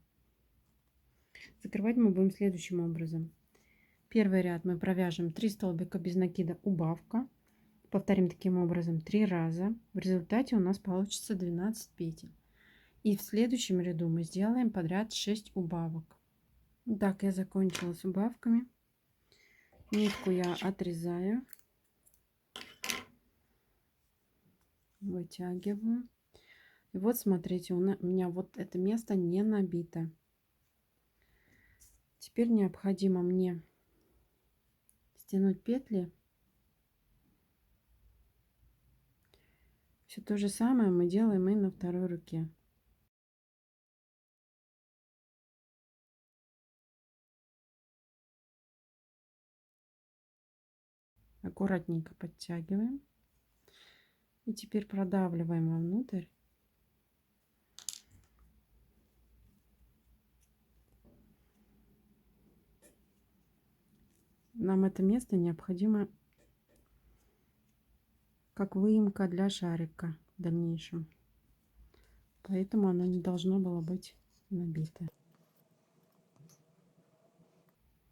Закрывать мы будем следующим образом. Первый ряд мы провяжем 3 столбика без накида убавка. Повторим таким образом 3 раза. В результате у нас получится 12 петель. И в следующем ряду мы сделаем подряд 6 убавок. Так, я закончила с убавками. Нитку я отрезаю. Вытягиваю. И вот смотрите, у меня вот это место не набито. Теперь необходимо мне стянуть петли. Все то же самое мы делаем и на второй руке. Аккуратненько подтягиваем. И теперь продавливаем вовнутрь. Нам это место необходимо как выемка для шарика в дальнейшем. Поэтому оно не должно было быть набито.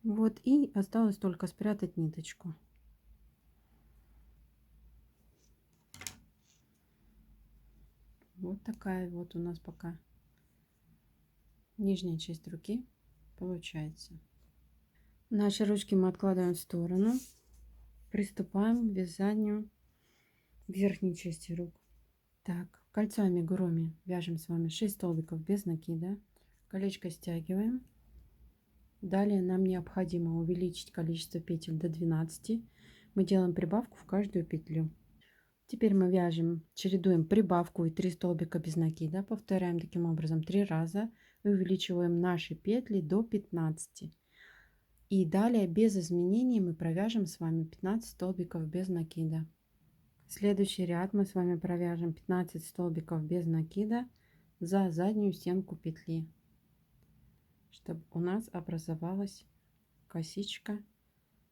Вот и осталось только спрятать ниточку. Вот такая вот у нас пока нижняя часть руки получается. Наши ручки мы откладываем в сторону. Приступаем к вязанию верхней части рук. Так, кольцо амигуруми вяжем с вами 6 столбиков без накида. Колечко стягиваем. Далее нам необходимо увеличить количество петель до 12. Мы делаем прибавку в каждую петлю. Теперь мы вяжем, чередуем прибавку и 3 столбика без накида. Повторяем таким образом 3 раза. И увеличиваем наши петли до 15. И далее без изменений мы провяжем с вами 15 столбиков без накида. Следующий ряд мы с вами провяжем 15 столбиков без накида за заднюю стенку петли, чтобы у нас образовалась косичка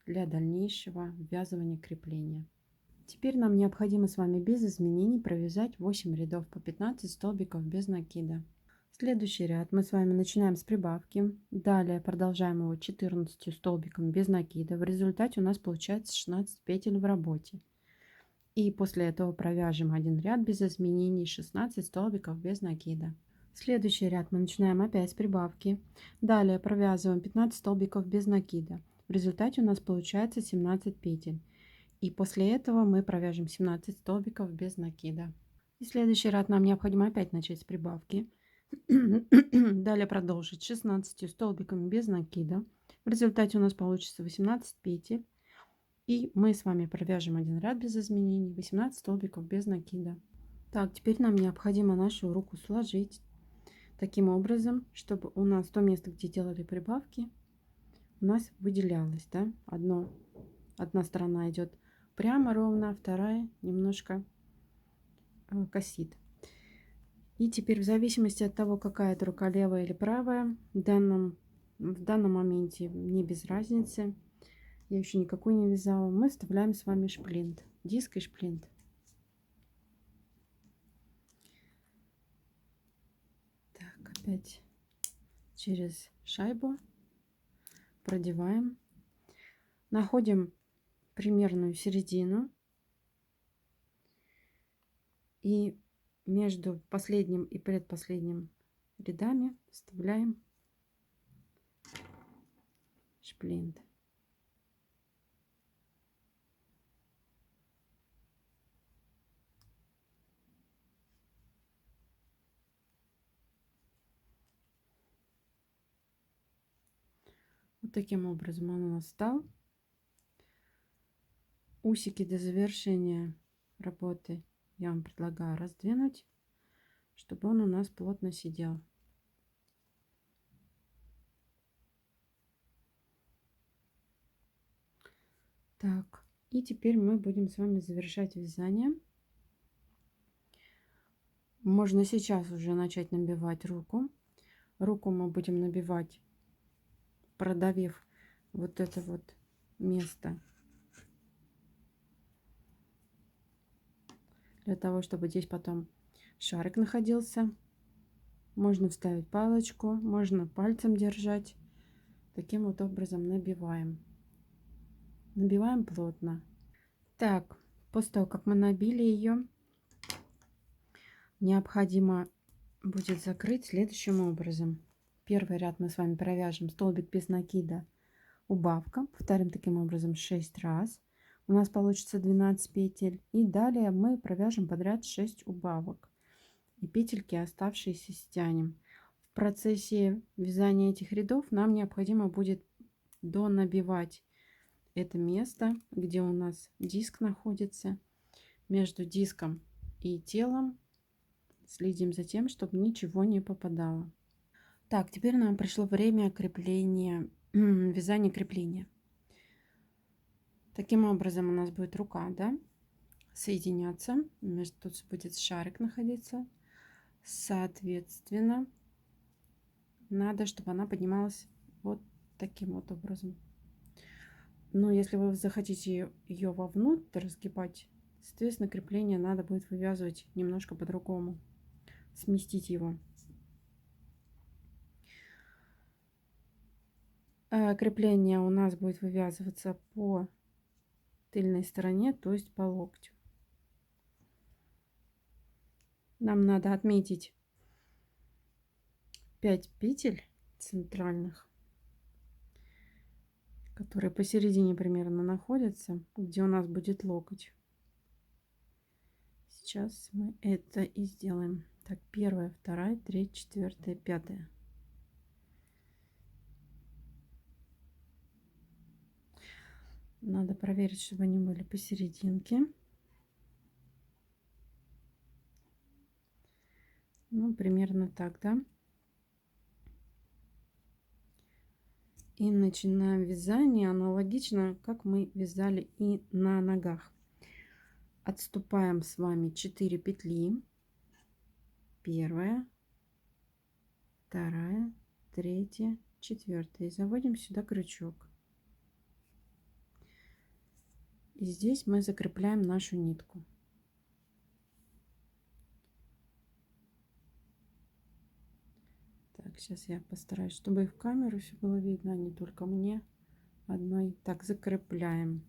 для дальнейшего ввязывания крепления. Теперь нам необходимо с вами без изменений провязать 8 рядов по 15 столбиков без накида. Следующий ряд мы с вами начинаем с прибавки. Далее продолжаем его 14 столбиками без накида. В результате у нас получается 16 петель в работе. И после этого провяжем один ряд без изменений, 16 столбиков без накида. Следующий ряд мы начинаем опять с прибавки. Далее провязываем 15 столбиков без накида. В результате у нас получается 17 петель. И после этого мы провяжем 17 столбиков без накида. И следующий ряд нам необходимо опять начать с прибавки. Далее продолжить 16 столбиками без накида. В результате у нас получится 18 петель. И мы с вами провяжем один ряд без изменений, 18 столбиков без накида. Так, теперь нам необходимо нашу руку сложить таким образом, чтобы у нас то место, где делали прибавки, у нас выделялось, да? Одна сторона идет прямо ровно, вторая немножко косит. И теперь в зависимости от того, какая это рука, левая или правая, в данном моменте мне без разницы. Я еще никакой не вязала. Мы вставляем с вами шплинт, диск и шплинт. Так, опять через шайбу продеваем. Находим примерную середину. И между последним и предпоследним рядами вставляем шплинт. Вот таким образом он у нас стал. Усики до завершения работы я вам предлагаю раздвинуть, чтобы он у нас плотно сидел. Так, и теперь мы будем с вами завершать вязание. Можно сейчас уже начать набивать руку. Руку мы будем набивать, продавив вот это вот место, для того, чтобы здесь потом шарик находился. Можно вставить палочку, можно пальцем держать. Таким вот образом набиваем. Набиваем плотно. Так, после того, как мы набили ее, необходимо будет закрыть следующим образом. Первый ряд мы с вами провяжем столбик без накида, убавка. Повторим таким образом 6 раз. У нас получится 12 петель. И далее мы провяжем подряд 6 убавок. И петельки оставшиеся стянем. В процессе вязания этих рядов нам необходимо будет донабивать это место, где у нас диск находится. Между диском и телом следим за тем, чтобы ничего не попадало. Так, теперь нам пришло время крепления, вязания крепления. Таким образом у нас будет рука, да, соединяться. Тут будет шарик находиться. Соответственно, надо, чтобы она поднималась вот таким вот образом. Но если вы захотите ее вовнутрь разгибать, соответственно, крепление надо будет вывязывать немножко по-другому, сместить его. Крепление у нас будет вывязываться по тыльной стороне, то есть по локтю. Нам надо отметить 5 петель центральных, которые посередине примерно находятся, где у нас будет локоть. Сейчас мы это и сделаем. Так, первая, вторая, третья, четвертая, пятая. Надо проверить, чтобы они были посерединке. Ну, примерно так, да? И начинаем вязание аналогично, как мы вязали и на ногах. Отступаем с вами 4 петли. Первая, вторая, третья, четвертая. И заводим сюда крючок. И здесь мы закрепляем нашу нитку. Так, сейчас я постараюсь, чтобы и в камеру все было видно, а не только мне одной. Так, закрепляем.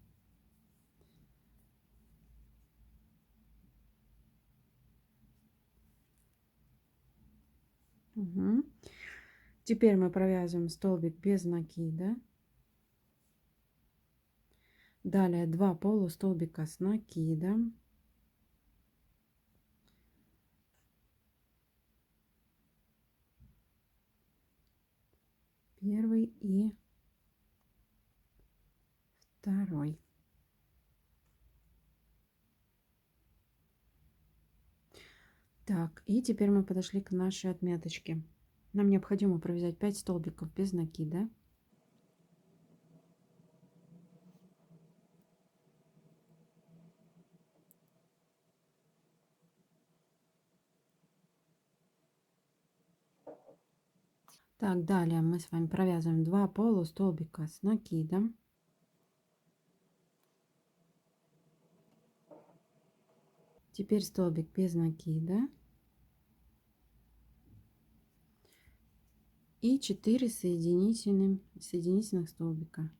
Угу. Теперь мы провязываем столбик без накида. Далее 2 полустолбика с накидом. Первый и второй. Так, и теперь мы подошли к нашей отметочке. Нам необходимо провязать 5 столбиков без накида. Так, далее мы с вами провязываем 2 полустолбика с накидом. Теперь столбик без накида. И 4 соединительных столбика.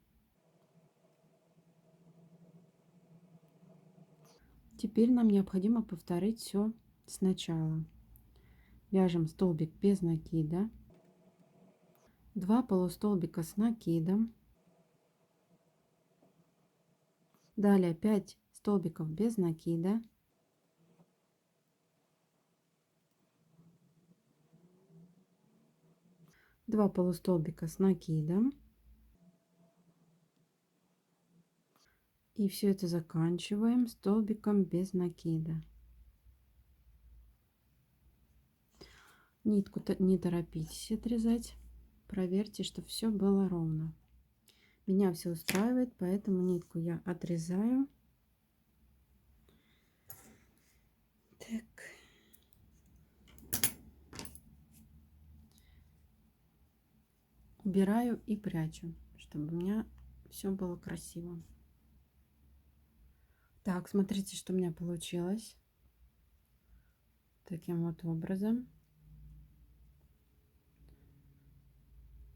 Теперь нам необходимо повторить все сначала. Вяжем столбик без накида. 2 полустолбика с накидом. Далее 5 столбиков без накида. Два полустолбика с накидом. И все это заканчиваем столбиком без накида. Нитку не торопитесь отрезать. Проверьте, чтобы все было ровно. Меня все устраивает, поэтому нитку я отрезаю. Так. Убираю и прячу, чтобы у меня все было красиво. Так, смотрите, что у меня получилось. Таким вот образом.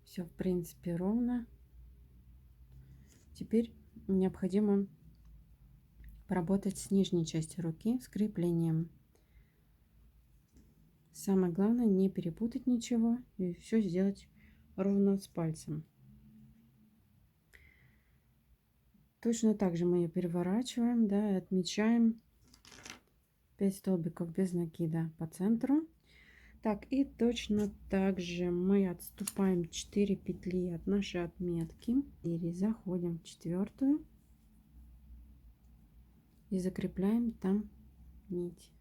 Все, в принципе, ровно. Теперь необходимо поработать с нижней части руки, с креплением. Самое главное не перепутать ничего и все сделать ровно с пальцем. Точно так же мы ее переворачиваем, да, и отмечаем 5 столбиков без накида по центру. Так, и точно так же мы отступаем 4 петли от нашей отметки и заходим в четвертую и закрепляем там нить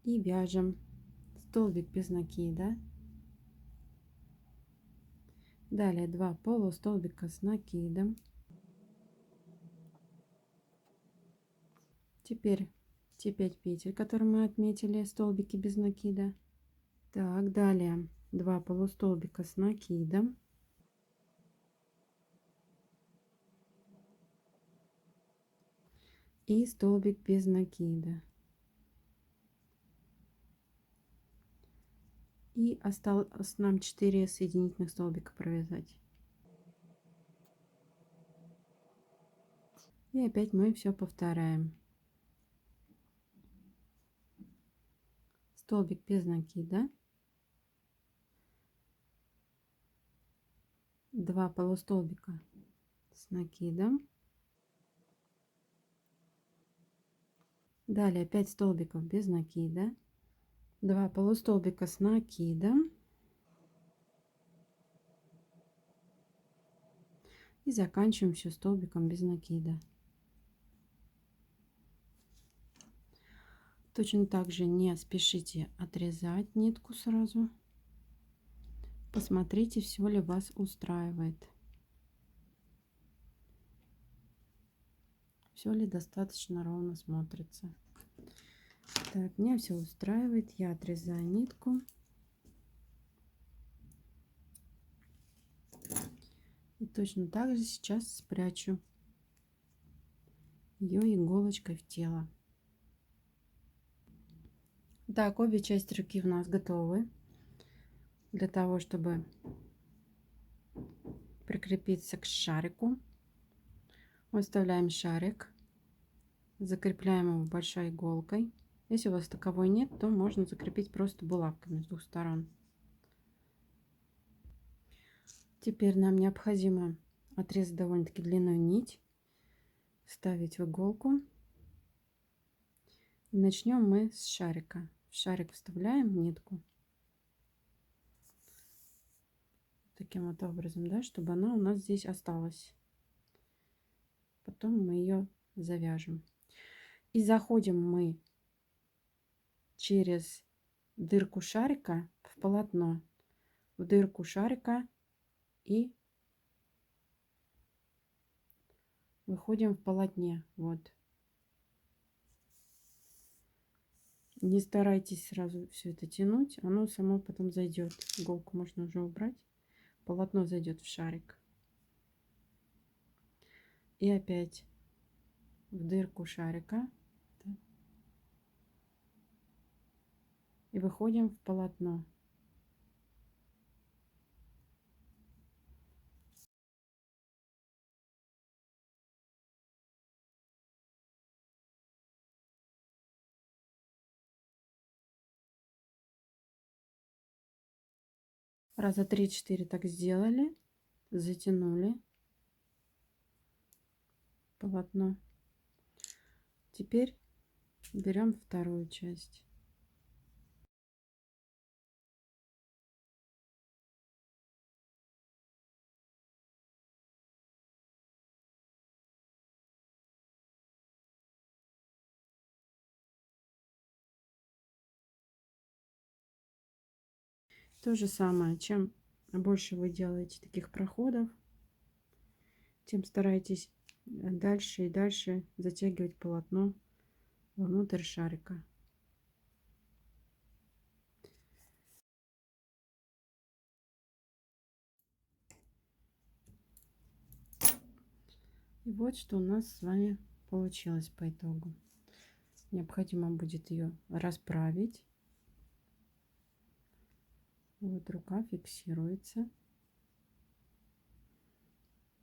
и вяжем столбик без накида. Далее 2 полустолбика с накидом. Теперь те 5 петель, которые мы отметили, столбики без накида. Так, далее 2 полустолбика с накидом. И столбик без накида. И осталось нам 4 соединительных столбика провязать. И опять мы все повторяем. Столбик без накида. 2 полустолбика с накидом. Далее 5 столбиков без накида. 2 полустолбика с накидом. И заканчиваем все столбиком без накида. Точно так же не спешите отрезать нитку сразу. Посмотрите, все ли вас устраивает. Все ли достаточно ровно смотрится. Так, меня все устраивает. Я отрезаю нитку. И точно так же сейчас спрячу ее иголочкой в тело. Так, обе части руки у нас готовы. Для того, чтобы прикрепиться к шарику, выставляем шарик, закрепляем его большой иголкой. Если у вас таковой нет, то можно закрепить просто булавками с двух сторон. Теперь нам необходимо отрезать довольно-таки длинную нить, вставить в иголку. И начнем мы с шарика. В шарик вставляем нитку. Таким вот образом, да, чтобы она у нас здесь осталась. Потом мы ее завяжем. И заходим мы через дырку шарика в полотно. В дырку шарика и выходим в полотне. Вот. Не старайтесь сразу все это тянуть, оно само потом зайдет. Иголку можно уже убрать. Полотно зайдет в шарик. И опять в дырку шарика. И выходим в полотно. Раза 3-4 так сделали. Затянули полотно. Теперь берем вторую часть. То же самое, чем больше вы делаете таких проходов, тем старайтесь дальше и дальше затягивать полотно внутрь шарика. И вот что у нас с вами получилось по итогу. Необходимо будет ее расправить. Вот рука фиксируется.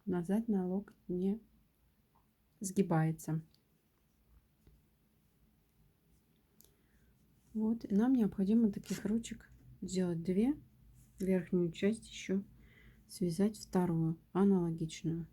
Назад на локоть не сгибается. Вот, и нам необходимо таких ручек сделать 2, верхнюю часть еще связать вторую, аналогичную.